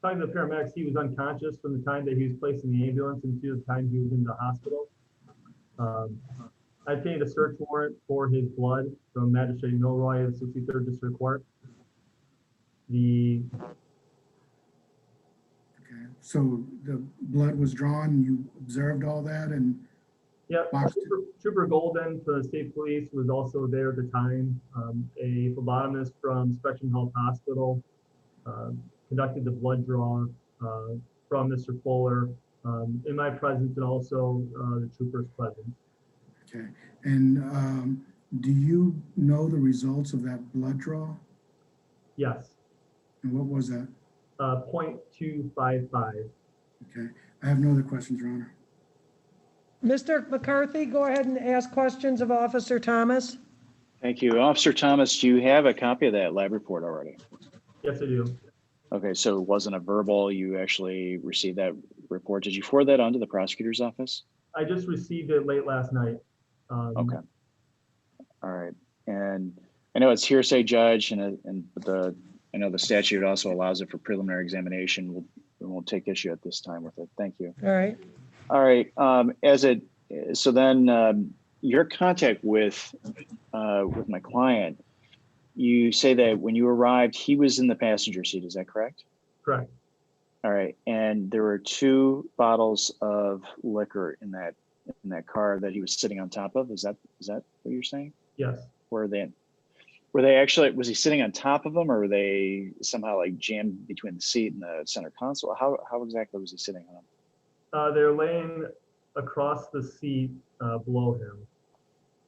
talking to the paramedics, he was unconscious from the time that he was placed in the ambulance until the time he was in the hospital. I obtained a search warrant for his blood from Magistrate Milroy of the 63rd District Court. Okay, so the blood was drawn, you observed all that, and Yep, Trooper Golden for the state police was also there at the time. A phlebotomist from Spectrum Health Hospital conducted the blood draw from Mr. Fuller in my presence, and also the trooper's presence. okay. And do you know the results of that blood draw? Yes. And what was that? 0.255. Okay, I have no other questions, Your Honor. Mr. McCarthy, go ahead and ask questions of Officer Thomas. Thank you. Officer Thomas, do you have a copy of that lab report already? Yes, I do. Okay, so it wasn't a verbal, you actually received that report. Did you forward that on to the prosecutor's office? I just received it late last night. Okay. All right. And I know it's hearsay, Judge, and I know the statute also allows it for preliminary examination. We won't take issue at this time with it. Thank you. All right. All right. So then your contact with my client, you say that when you arrived, he was in the passenger seat. Is that correct? Correct. All right. And there were 2 bottles of liquor in that car that he was sitting on top of. Is that what you're saying? Yes. Were they actually, was he sitting on top of them, or were they somehow like jammed between the seat and the center console? How exactly was he sitting on them? They're laying across the seat below him.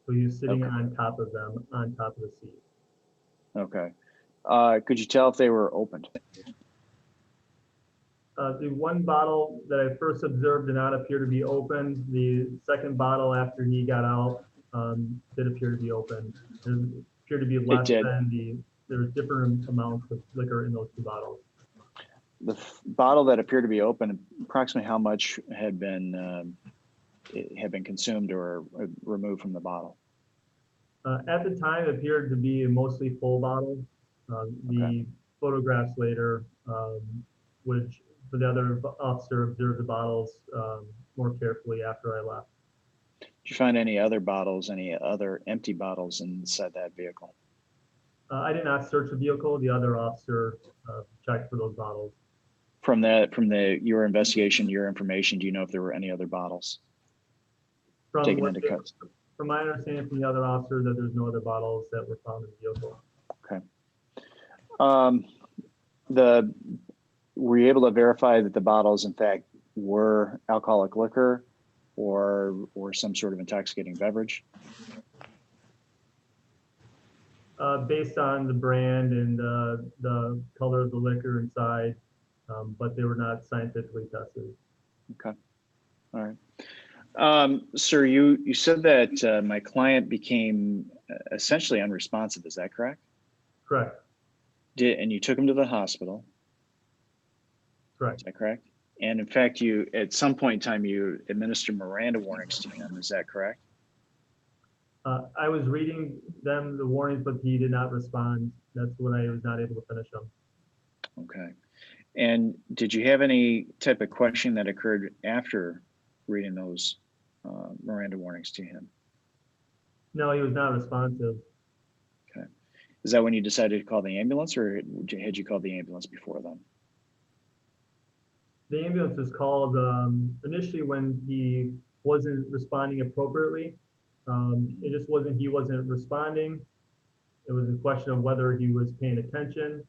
So he's sitting on top of them, on top of the seat. Okay. Could you tell if they were opened? The one bottle that I first observed did not appear to be open. The second bottle after he got out did appear to be open. There appeared to be less than there was different amounts of liquor in those 2 bottles. The bottle that appeared to be open, approximately how much had been consumed or removed from the bottle? At the time, it appeared to be a mostly full bottle. The photographs later, which the other officer observed the bottles more carefully after I left. Did you find any other bottles, any other empty bottles inside that vehicle? I did not search the vehicle. The other officer checked for those bottles. From your investigation, your information, do you know if there were any other bottles taken into cuts? From my understanding from the other officer, that there's no other bottles that were found in the vehicle. Okay. Were you able to verify that the bottles, in fact, were alcoholic liquor or some sort of intoxicating beverage? Based on the brand and the color of the liquor inside, but they were not scientifically tested. Okay. All right. Sir, you said that my client became essentially unresponsive. Is that correct? Correct. And you took him to the hospital? Correct. Is that correct? And in fact, at some point in time, you administered Miranda warnings to him. Is that correct? I was reading them the warnings, but he did not respond. That's when I was not able to finish them. Okay. And did you have any type of question that occurred after reading those Miranda warnings to him? No, he was not responsive. Okay. Is that when you decided to call the ambulance, or had you called the ambulance before then? The ambulance was called initially when he wasn't responding appropriately. It just wasn't, he wasn't responding. It was a question of whether he was paying attention.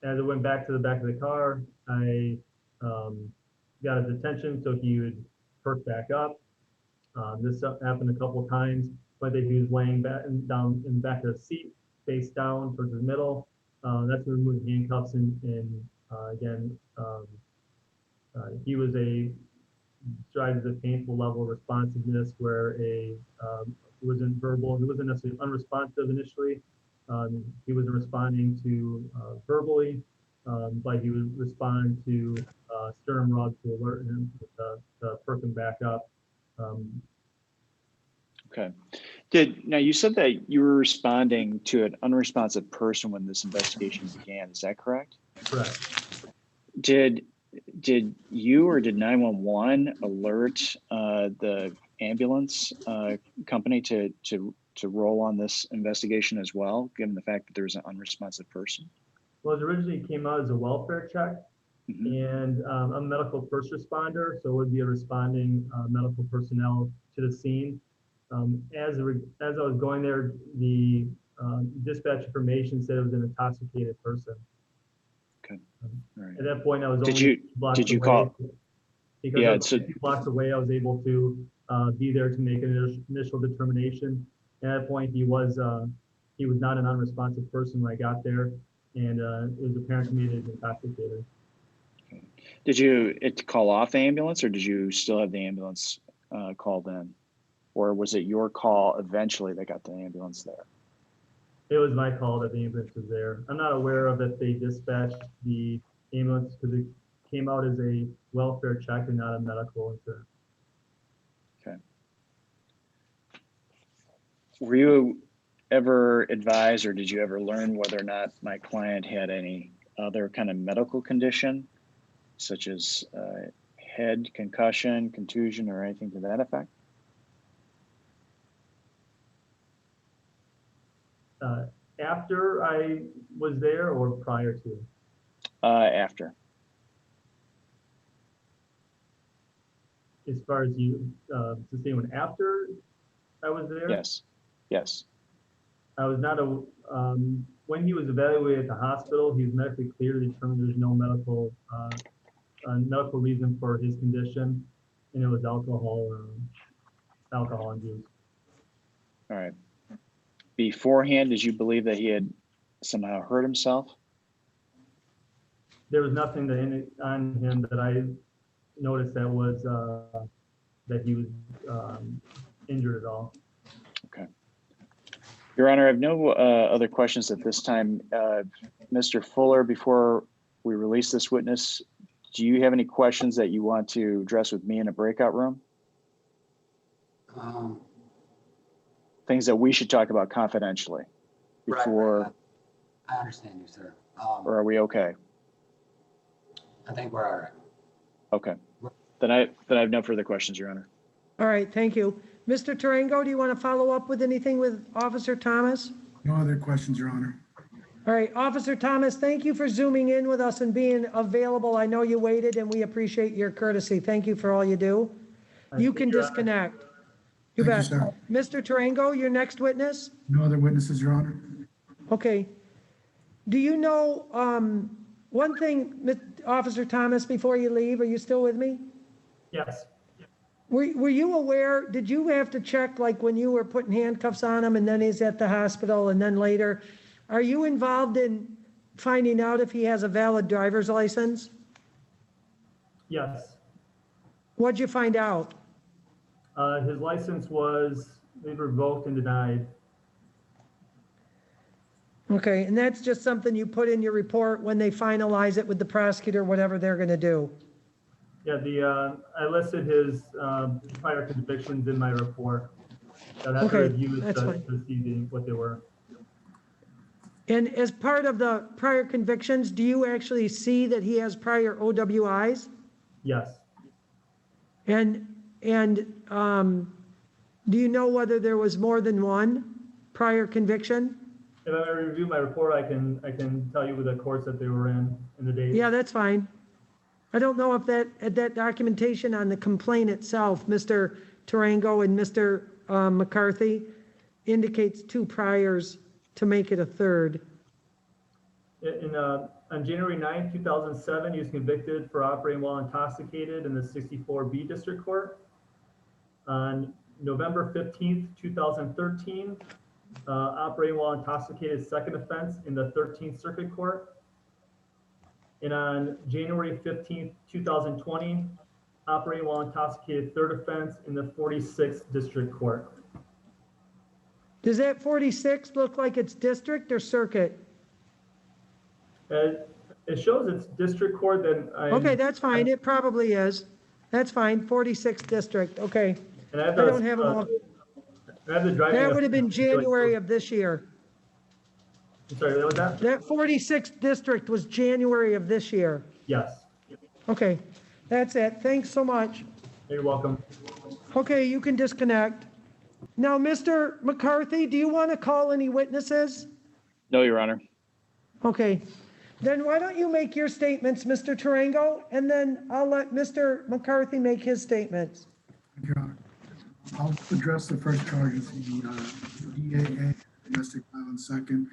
As I went back to the back of the car, I got his attention so he would perk back up. This happened a couple of times, but that he was laying down in the back of the seat, face down towards the middle. That's when we removed the handcuffs and again, he was described as a painful level of responsiveness where it wasn't verbal, he wasn't necessarily unresponsive initially. He wasn't responding to verbally, but he would respond to sternum rub to alert him to perk him back up. Okay. Now you said that you were responding to an unresponsive person when this investigation began. Is that correct? Correct. Did you or did 911 alert the ambulance company to roll on this investigation as well, given the fact that there's an unresponsive person? Well, it originally came out as a welfare check, Mm-hmm. and I'm a medical first responder, so it would be a responding medical personnel to the scene. As I was going there, the dispatch information said it was an intoxicated person. Okay. All right. At that point, I was Did only you- 2 blocks did you away. call- Because Yeah, I was so- 2 blocks away, I was able to be there to make an initial determination. At that point, he was not an unresponsive person when I got there, and it was apparent to me that he was intoxicated. Did you call off the ambulance, or did you still have the ambulance called in? Or was it your call eventually that got the ambulance there? It was my call that the ambulance was there. I'm not aware of if they dispatched the ambulance because it came out as a welfare check and not a medical incident. Okay. Were you ever advised, or did you ever learn whether or not my client had any other kind of medical condition, such as head concussion, contusion, or anything to that effect? After I was there or prior to? After. As far as you, to say when after I was there? Yes. Yes. I was not when he was evaluated at the hospital, he was medically clear, determined there's no medical reason for his condition, and it was alcohol induced. All right. Beforehand, did you believe that he had somehow hurt himself? There was nothing on him that I noticed that was that he was injured at all. Okay. Your Honor, I have no other questions at this time. Mr. Fuller, before we release this witness, do you have any questions that you want to address with me in a breakout room? Things that we should talk about confidentially before. Right. I understand you, sir. Or are we okay? I think we're all right. Okay. Then I have no further questions, Your Honor. All right, thank you. Mr. Tarango, do you want to follow up with anything with Officer Thomas? No other questions, Your Honor. All right, Officer Thomas, thank you for zooming in with us and being available. I know you waited and we appreciate your courtesy. Thank you for all you do. You can disconnect. You Thank bet. you, sir. Mr. Tarango, your next witness? No other witnesses, Your Honor. Okay. Do you know, one thing, Officer Thomas, before you leave, are you still with me? Yes. Were you aware, did you have to check like when you were putting handcuffs on him and then he's at the hospital and then later, are you involved in finding out if he has a valid driver's license? Yes. What'd you find out? His license was revoked and denied. Okay, and that's just something you put in your report when they finalize it with the prosecutor, whatever they're gonna do. Yeah, I listed his prior convictions in my report. I'd have to Okay, review it that's to fine. to see what they were. And as part of the prior convictions, do you actually see that he has prior OWIs? Yes. And, do you know whether there was more than one prior conviction? If I review my report, I can tell you the courts that they were in and the dates. Yeah, that's fine. I don't know if that documentation on the complaint itself, Mr. Tarango and Mr. McCarthy, indicates 2 priors to make it a third. On January 9th, 2007, he was convicted for operating while intoxicated in the 64B District Court. On November 15th, 2013, operating while intoxicated, second offense in the 13th Circuit Court. And on January 15th, 2020, operating while intoxicated, third offense in the 46th District Court. Does that 46 look like it's district or circuit? It shows it's District Court, then Okay, that's fine. It probably is. That's fine. 46th district. Okay. and I have I don't have them all. I have the driving. That would have been offense, January of this year. I'm sorry, what was that? That 46th district was January of this year. Yes. Okay, that's it. Thanks so much. You're welcome. Okay, you can disconnect. Now, Mr. McCarthy, do you want to call any witnesses? No, Your Honor. Okay, then why don't you make your statements, Mr. Tarango, and then I'll let Mr. McCarthy make his statements. Your Honor. I'll address the first charges, the DAA, domestic violence second.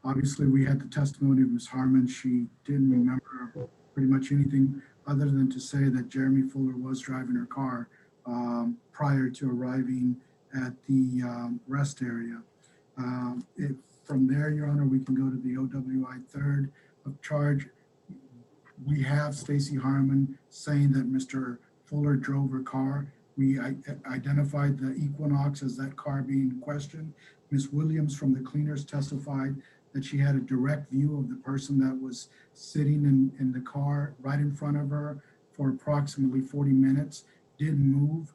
Obviously, we had the testimony of Ms. Harmon. She didn't remember pretty much anything other than to say that Jeremy Fuller was driving her car prior to arriving at the rest area. From there, Your Honor, we can go to the OWI third of charge. We have Stacy Harmon saying that Mr. Fuller drove her car. We identified the Equinox as that car being questioned. Ms. Williams from the cleaners testified that she had a direct view of the person that was sitting in the car right in front of her for approximately 40 minutes, didn't move.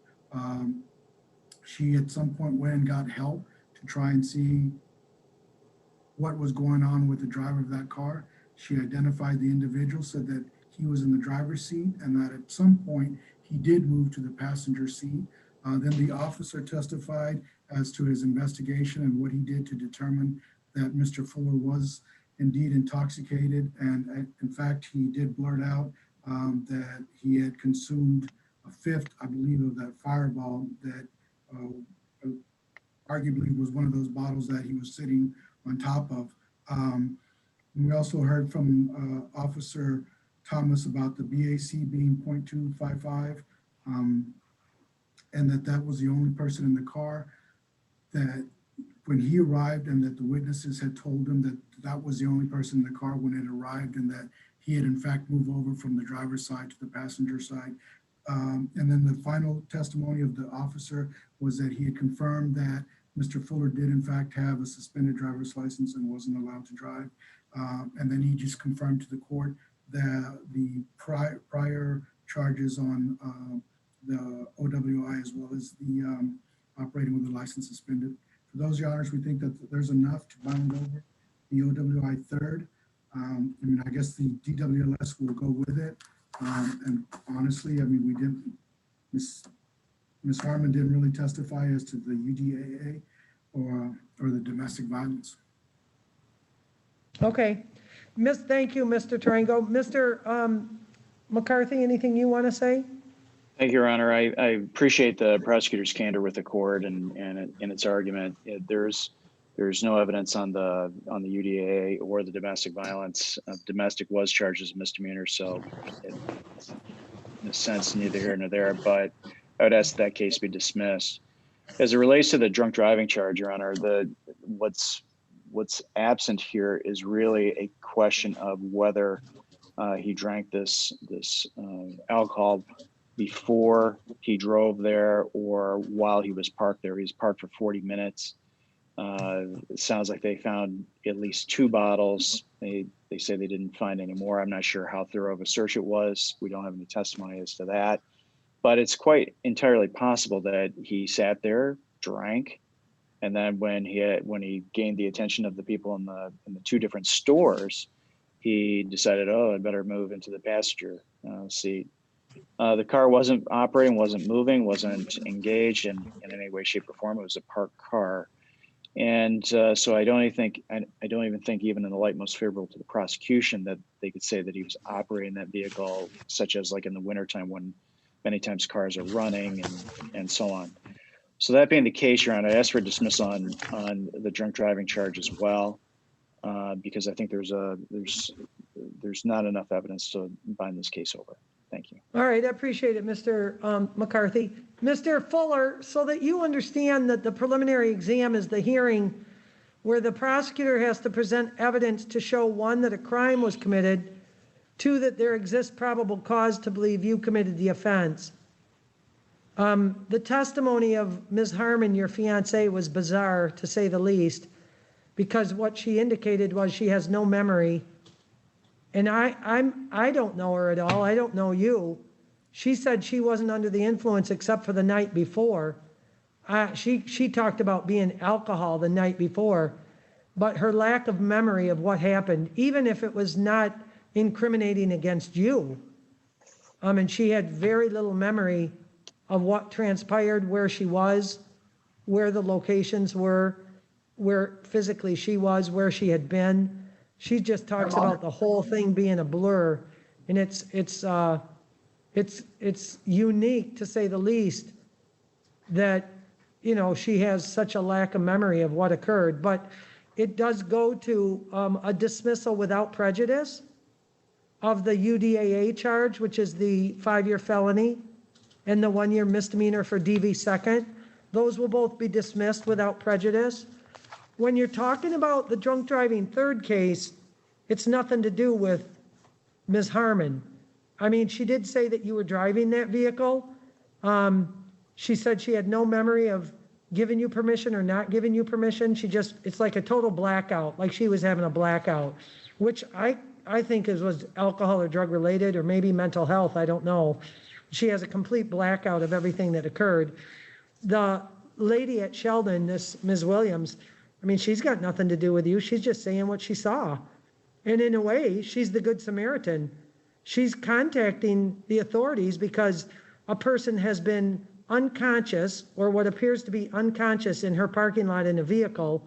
She at some point went and got help to try and see what was going on with the driver of that car. She identified the individual, said that he was in the driver's seat and that at some point he did move to the passenger seat. Then the officer testified as to his investigation and what he did to determine that Mr. Fuller was indeed intoxicated. And in fact, he did blurt out that he had consumed a fifth, I believe, of that Fireball that arguably was one of those bottles that he was sitting on top of. We also heard from Officer Thomas about the BAC being 0.255, and that was the only person in the car, that when he arrived and that the witnesses had told him that that was the only person in the car when it arrived and that he had in fact moved over from the driver's side to the passenger side. And then the final testimony of the officer was that he had confirmed that Mr. Fuller did in fact have a suspended driver's license and wasn't allowed to drive. And then he just confirmed to the court that the prior charges on the OWI as well as the operating with the license suspended. For those, Your Honors, we think that there's enough to bound over the OWI third. I mean, I guess the DWLS will go with it. And honestly, I mean, we didn't, Ms. Harmon didn't really testify as to the UDAA or the domestic violence. Okay. Thank you, Mr. Tarango. Mr. McCarthy, anything you want to say? Thank you, Your Honor. I appreciate the prosecutor's candor with the court and in its argument. There's no evidence on the UDAA or the domestic violence. Domestic was charged as a misdemeanor, so in a sense, neither here nor there. But I would ask that case be dismissed. As it relates to the drunk driving charge, Your Honor, what's absent here is really a question of whether he drank this alcohol before he drove there or while he was parked there. He was parked for 40 minutes. It sounds like they found at least 2 bottles. They say they didn't find any more. I'm not sure how thorough of a search it was. We don't have any testimony as to that. But it's quite entirely possible that he sat there, drank, And then when he gained the attention of the people in the two different stores, he decided, oh, I better move into the passenger seat. The car wasn't operating, wasn't moving, wasn't engaged in any way, shape, or form. It was a parked car. And so I don't even think even in the light most favorable to the prosecution that they could say that he was operating that vehicle, such as like in the wintertime when many times cars are running and so on. So that being the case, Your Honor, I asked for dismissal on the drunk driving charge as well, because I think there's not enough evidence to bind this case over. Thank you. All right, I appreciate it, Mr. McCarthy. Mr. Fuller, so that you understand that the preliminary exam is the hearing where the prosecutor has to present evidence to show, one, that a crime was committed, two, that there exists probable cause to believe you committed the offense. The testimony of Ms. Harmon, your fiance, was bizarre, to say the least, because what she indicated was she has no memory. And I don't know her at all. I don't know you. She said she wasn't under the influence except for the night before. She talked about being alcohol the night before, but her lack of memory of what happened, even if it was not incriminating against you, and she had very little memory of what transpired, where she was, where the locations were, where physically she was, where she had been. She just talks about the whole thing being a blur, and it's unique, to say the least, that, you know, she has such a lack of memory of what occurred. But it does go to a dismissal without prejudice of the UDAA charge, which is the 5-year felony, and the 1-year misdemeanor for DV second. Those will both be dismissed without prejudice. When you're talking about the drunk driving third case, it's nothing to do with Ms. Harmon. I mean, she did say that you were driving that vehicle. She said she had no memory of giving you permission or not giving you permission. It's like a total blackout, like she was having a blackout, which I think was alcohol or drug related, or maybe mental health, I don't know. She has a complete blackout of everything that occurred. The lady at Sheldon, this Ms. Williams, I mean, she's got nothing to do with you. She's just saying what she saw. And in a way, she's the Good Samaritan. She's contacting the authorities because a person has been unconscious, or what appears to be unconscious, in her parking lot in a vehicle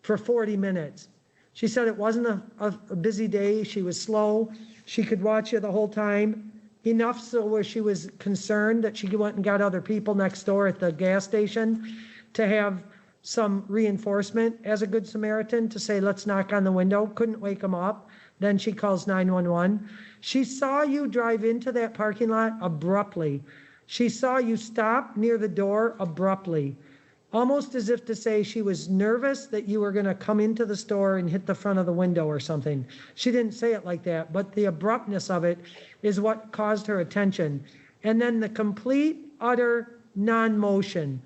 for 40 minutes. She said it wasn't a busy day. She was slow. She could watch you the whole time. Enough so where she was concerned that she went and got other people next door at the gas station to have some reinforcement as a Good Samaritan to say, let's knock on the window. Couldn't wake them up. Then she calls 911. She saw you drive into that parking lot abruptly. She saw you stop near the door abruptly, almost as if to say she was nervous that you were going to come into the store and hit the front of the window or something. She didn't say it like that, but the abruptness of it is what caused her attention. And then the complete, utter non-motion.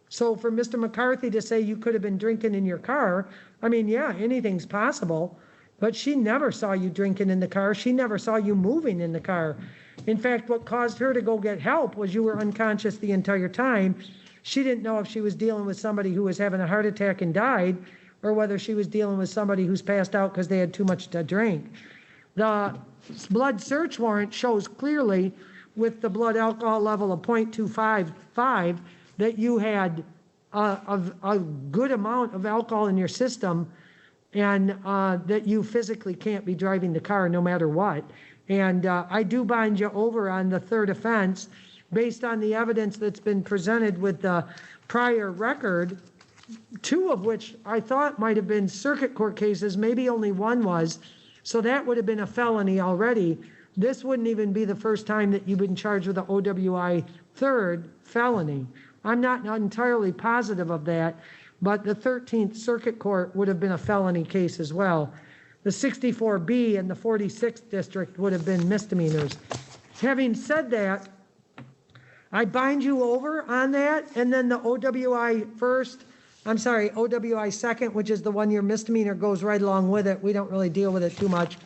So for Mr. McCarthy to say you could have been drinking in your car, I mean, yeah, anything's possible, but she never saw you drinking in the car. She never saw you moving in the car. In fact, what caused her to go get help was you were unconscious the entire time. She didn't know if she was dealing with somebody who was having a heart attack and died, or whether she was dealing with somebody who's passed out because they had too much to drink. The blood search warrant shows clearly, with the blood alcohol level of 0.255, that you had a good amount of alcohol in your system, and that you physically can't be driving the car no matter what. And I do bind you over on the third offense based on the evidence that's been presented with the prior record, 2 of which I thought might have been circuit court cases, maybe only 1 was. So that would have been a felony already. This wouldn't even be the first time that you've been charged with an OWI third felony. I'm not entirely positive of that, but the 13th Circuit Court would have been a felony case as well. The 64B and the 46th District would have been misdemeanors. Having said that, I bind you over on that, and then the OWI second, which is the 1-year misdemeanor, goes right along with it. We don't really deal with it too much,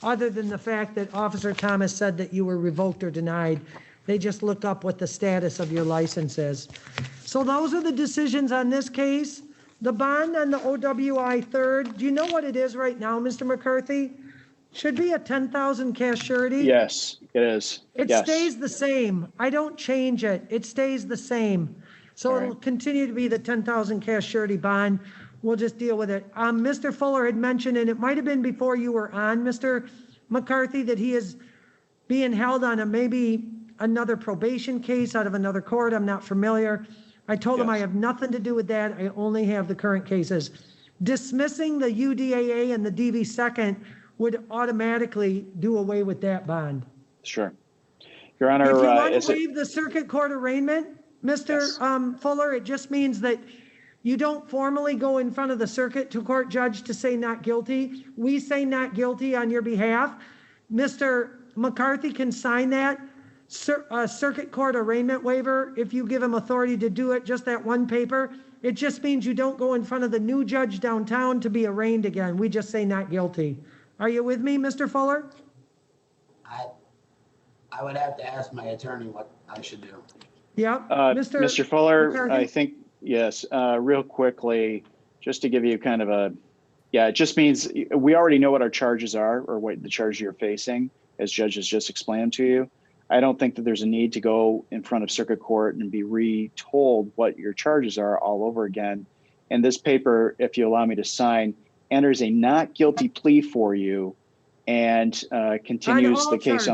other than the fact that Officer Thomas said that you were revoked or denied. They just look up what the status of your license is. So those are the decisions on this case. The bond on the OWI third, do you know what it is right now, Mr. McCarthy? Should be a 10,000 cash surety. Yes, it is. It Yes. stays the same. I don't change it. It stays the same. So All right. it'll continue to be the 10,000 cash surety bond. We'll just deal with it. Mr. Fuller had mentioned, and it might have been before you were on, Mr. McCarthy, that he is being held on a maybe another probation case out of another court. I'm not familiar. I told him I Yes. have nothing to do with that. I only have the current cases. Dismissing the UDAA and the DV second would automatically do away with that bond. Sure. Your Honor, If you want is to it, waive the circuit court arraignment, Mr. Fuller, it just means that you don't formally go in front of the circuit court judge to say not guilty. We say not guilty on your behalf. Mr. McCarthy can sign that circuit court arraignment waiver if you give him authority to do it, just that one paper. It just means you don't go in front of the new judge downtown to be arraigned again. We just say not guilty. Are you with me, Mr. Fuller? I would have to ask my attorney what I should do. Yeah, Mr. Fuller, McCarthy? I think, yes, real quickly, just to give you kind of a, yeah, it just means we already know what our charges are or what the charges you're facing, as judges just explained to you. I don't think that there's a need to go in front of circuit court and be retold what your charges are all over again. And this paper, if you allow me to sign, enters a not guilty plea for you and continues the case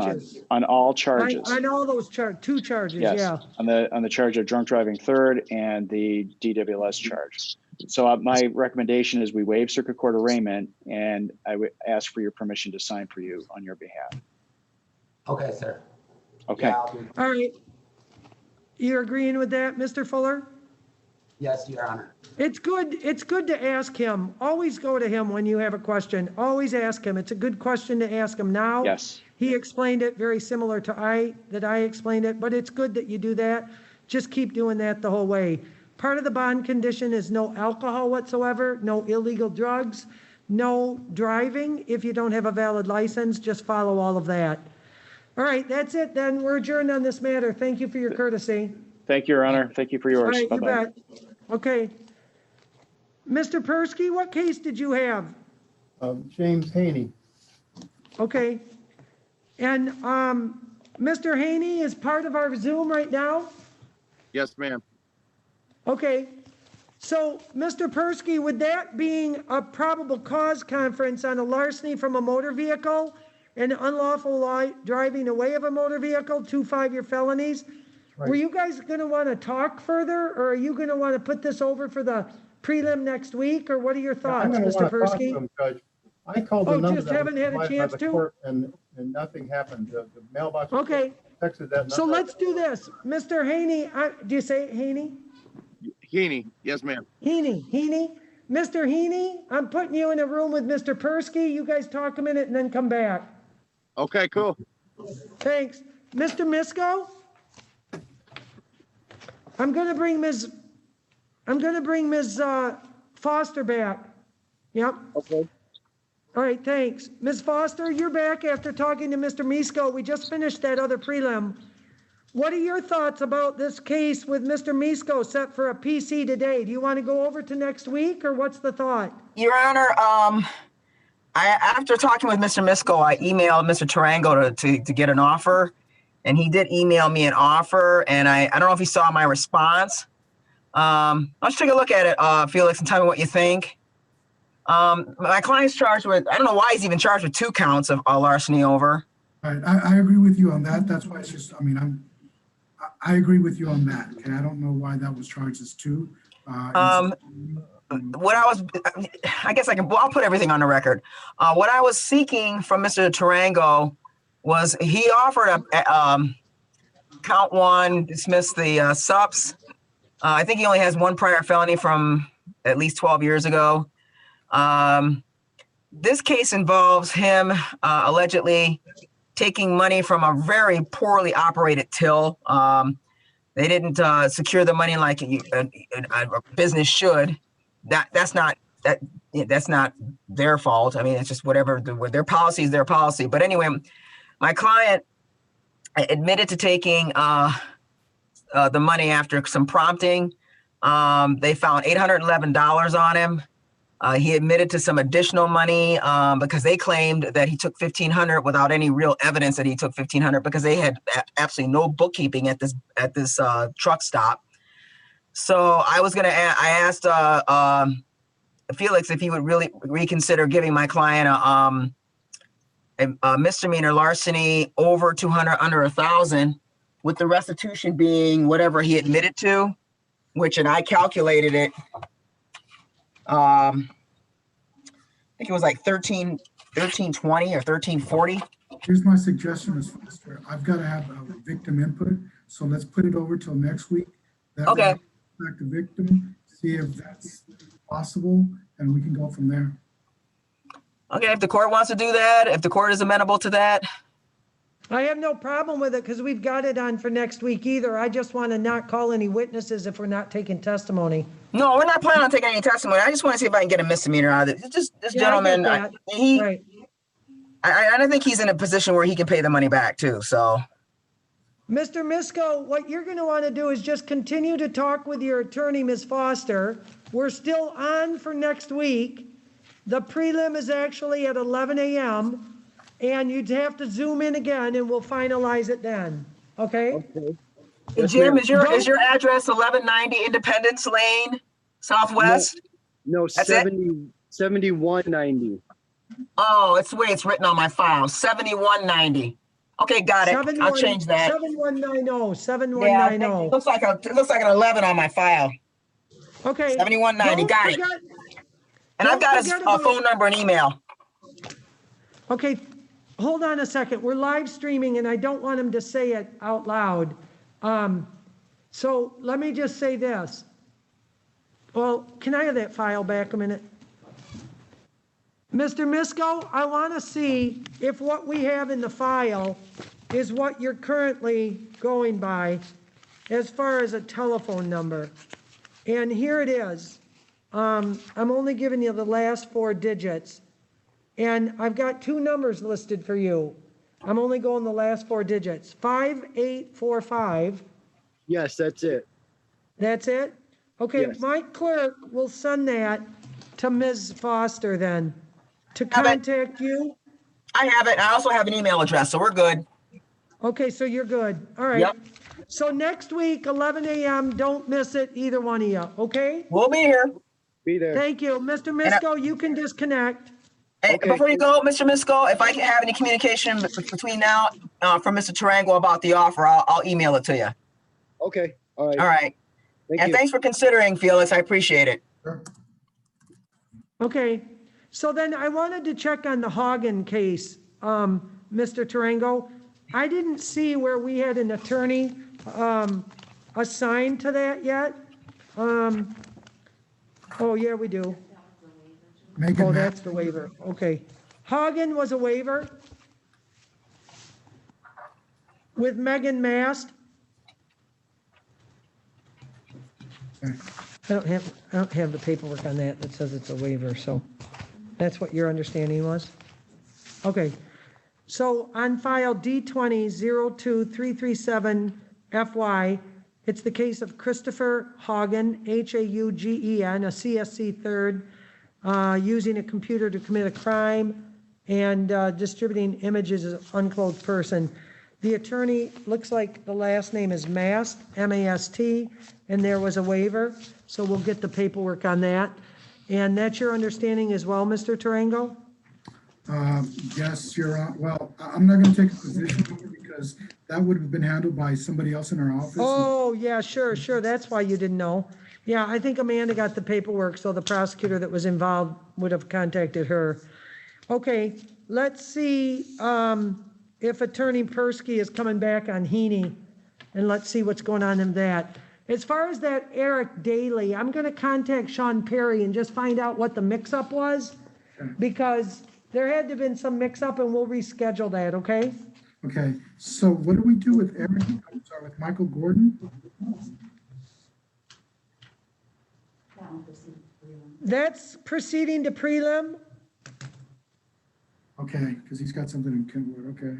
on all charges. On all those two charges, Yes, yeah. on the charge of drunk driving third and the DWLS charge. So my recommendation is we waive circuit court arraignment, and I would ask for your permission to sign for you on your behalf. Okay, sir. Okay. Yeah, All right. You're agreeing with that, Mr. Fuller? yes, Your Honor. It's good to ask him. Always go to him when you have a question. Always ask him. It's a good question to ask him now. Yes. He explained it very similar to I explained it, but it's good that you do that. Just keep doing that the whole way. Part of the bond condition is no alcohol whatsoever, no illegal drugs, no driving if you don't have a valid license. Just follow all of that. All right, that's it then. We're adjourned on this matter. Thank you for your courtesy. Thank you, Your Honor. Thank you for All yours. right, you Bye-bye. bet. Okay. Mr. Persky, what case did you have? James Haney. Okay. And Mr. Haney is part of our Zoom right now? Yes, ma'am. Okay. So, Mr. Persky, with that being a probable cause conference on a larceny from a motor vehicle and unlawful driving away of a motor vehicle, 2 5-year felonies, Right. were you guys going to want to talk further, or are you going to want to put this over for the prelim next week, or what are your thoughts, I'm gonna Mr. wanna talk to Persky? him, Judge. I called the Oh, number just that was haven't had a provided by chance the to? court, and nothing happened. The mailbox. Okay. Texted that number. So let's do this. Mr. Haney, do you say Haney? Haney, yes, ma'am. Heaney. Mr. Heaney, I'm putting you in a room with Mr. Persky. You guys talk a minute and then come back. Okay, cool. Thanks. Mr. Misko? I'm gonna bring Ms. Foster back. Yep. Okay. All right, thanks. Ms. Foster, you're back after talking to Mr. Misko. We just finished that other prelim. What are your thoughts about this case with Mr. Misko set for a PC today? Do you want to go over to next week, or what's the thought? Your Honor, after talking with Mr. Misko, I emailed Mr. Tarango to get an offer, and he did email me an offer, and I don't know if he saw my response. Let's take a look at it, Felix, and tell me what you think. My client's charged with, I don't know why he's even charged with 2 counts of larceny over. Right, I agree with you on that. That's why it's just, I agree with you on that. Okay, I don't know why that was charged as 2. I guess I'll put everything on the record. What I was seeking from Mr. Tarango was he offered count 1, dismiss the subs. I think he only has 1 prior felony from at least 12 years ago. This case involves him allegedly taking money from a very poorly operated till. They didn't secure the money like a business should. That's not their fault. I mean, it's just whatever their policy is their policy. But anyway, my client admitted to taking the money after some prompting. They found $811 on him. He admitted to some additional money because they claimed that he took $1,500 without any real evidence that he took $1,500 because they had absolutely no bookkeeping at this truck stop. So I asked Felix if he would really reconsider giving my client a misdemeanor larceny over 200, under 1,000, with the restitution being whatever he admitted to, and I calculated it. I think it was like 1320 or 1340. Here's my suggestion, Ms. Foster. I've got to have a victim input, so let's put it over till next week. That Okay. way, back to victim, see if that's possible, and we can go from there. Okay, if the court wants to do that, if the court is amenable to that. I have no problem with it because we've got it on for next week either. I just want to not call any witnesses if we're not taking testimony. No, we're not planning on taking any testimony. I just want to see if I can get a misdemeanor out of it. This gentleman, right. I don't think he's in a position where he can pay the money back too. So, Mr. Misko, what you're going to want to do is just continue to talk with your attorney, Ms. Foster. We're still on for next week. The prelim is actually at 11 a.m. and you'd have to zoom in again and we'll finalize it then. Okay? Hey, Jim, is your address 1190 Independence Lane, Southwest? No, That's 7190. Oh, it's the way it's written on my file. 7190. Okay, got it. I'll change that. 7190. 7190. Yeah, it looks like an 11 on my file. Okay. 7190. Got it. And I've got his phone number and email. Okay, hold on a second. We're live streaming and I don't want him to say it out loud. So let me just say this. Well, can I have that file back a minute? Mr. Misko, I want to see if what we have in the file is what you're currently going by as far as a telephone number. And here it is. I'm only giving you the last 4 digits. And I've got 2 numbers listed for you. I'm only going the last 4 digits. 5845. Yes, that's it. That's it? Okay, Yes. my clerk will send that to Ms. Foster then, to contact you. I have it. I also have an email address, so we're good. Okay, so you're good. All right. Yep. So next week, 11 a.m., don't miss it, either one of you, okay? We'll be here. Be there. Thank you. Mr. Misko, you can disconnect. Hey, before you go, Mr. Misko, if I can have any communication between now from Mr. Tarango about the offer, I'll email it to you. Okay. All right. All right. And thanks for considering, Felix. I appreciate it. Sure. Okay, so then I wanted to check on the Hagen case, Mr. Tarango. I didn't see where we had an attorney assigned to that yet. Oh, yeah, we do. Megan, Oh, that's the waiver. Okay. Hagen was a waiver with Megan Mast. I don't have the paperwork on that says it's a waiver, so that's what your understanding was? Okay. So on file D20-02337-FY, it's the case of Christopher Hagen, Haugen, a CSC third, using a computer to commit a crime and distributing images as an unclothed person. The attorney looks like the last name is Mast, M-A-S-T, and there was a waiver, so we'll get the paperwork on that. And that's your understanding as well, Mr. Tarango? Yes, Your Honor. Well, I'm not going to take a position because that would have been handled by somebody else in our office. Oh, yeah, sure. That's why you didn't know. Yeah, I think Amanda got the paperwork, so the prosecutor that was involved would have contacted her. Okay, let's see if Attorney Persky is coming back on Heaney, and let's see what's going on in that. As far as that Eric Daly, I'm going to contact Sean Perry and just find out what the mix-up was, because there had to have been some mix-up, and we'll reschedule that, okay? Okay, so what do we do with Eric? I'm sorry, with Michael Gordon? That's proceeding to prelim. Okay, because he's got something in Kentwood, okay.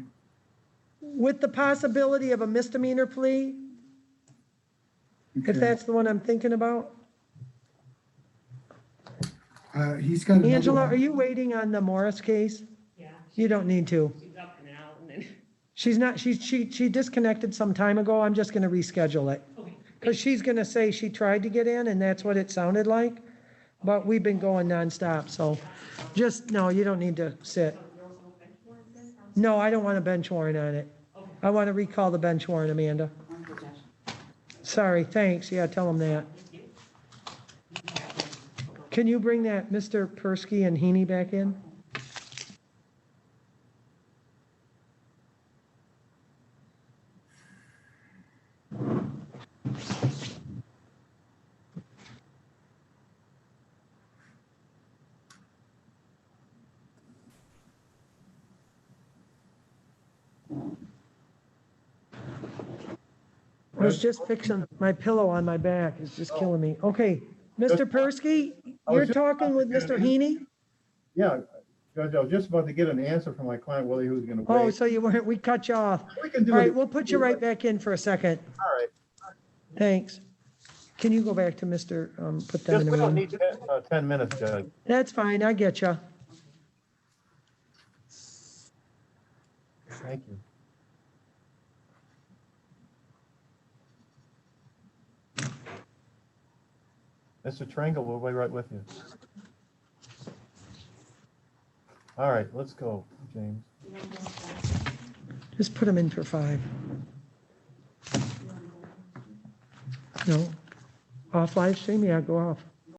With the possibility of a misdemeanor plea. if Okay. that's the one I'm thinking about. He's got another Angela, are one. you waiting on the Morris case? Yeah. You don't need to. She's up and out and then. She's not, she disconnected some time ago. I'm just gonna reschedule it. Okay. Because she's gonna say she tried to get in and that's what it sounded like. But we've been going nonstop, so just, no, you don't need to sit. No, I don't want a bench warrant on it. I want to recall the bench warrant, Amanda. Sorry, thanks. Yeah, tell them that. Can you bring that Mr. Persky and Heaney back in? I was just fixing my pillow on my back. It's just killing me. Okay, Mr. Persky, you're talking with Mr. Heaney? Yeah, Judge, I was just about to get an answer from my client, Willie, who's gonna Oh, wait. so you weren't, we cut you off. We can do All right, it. we'll put you right back in for a second. All right. Thanks. Can you go back to Mr., put them Just, in we the don't room? need 10 minutes, Judge. That's fine, I get you. Thank you. Mr. Triangle, we'll be right with you. All right, let's go, James. Just put them in for 5. No. Off live stream? Yeah, go off.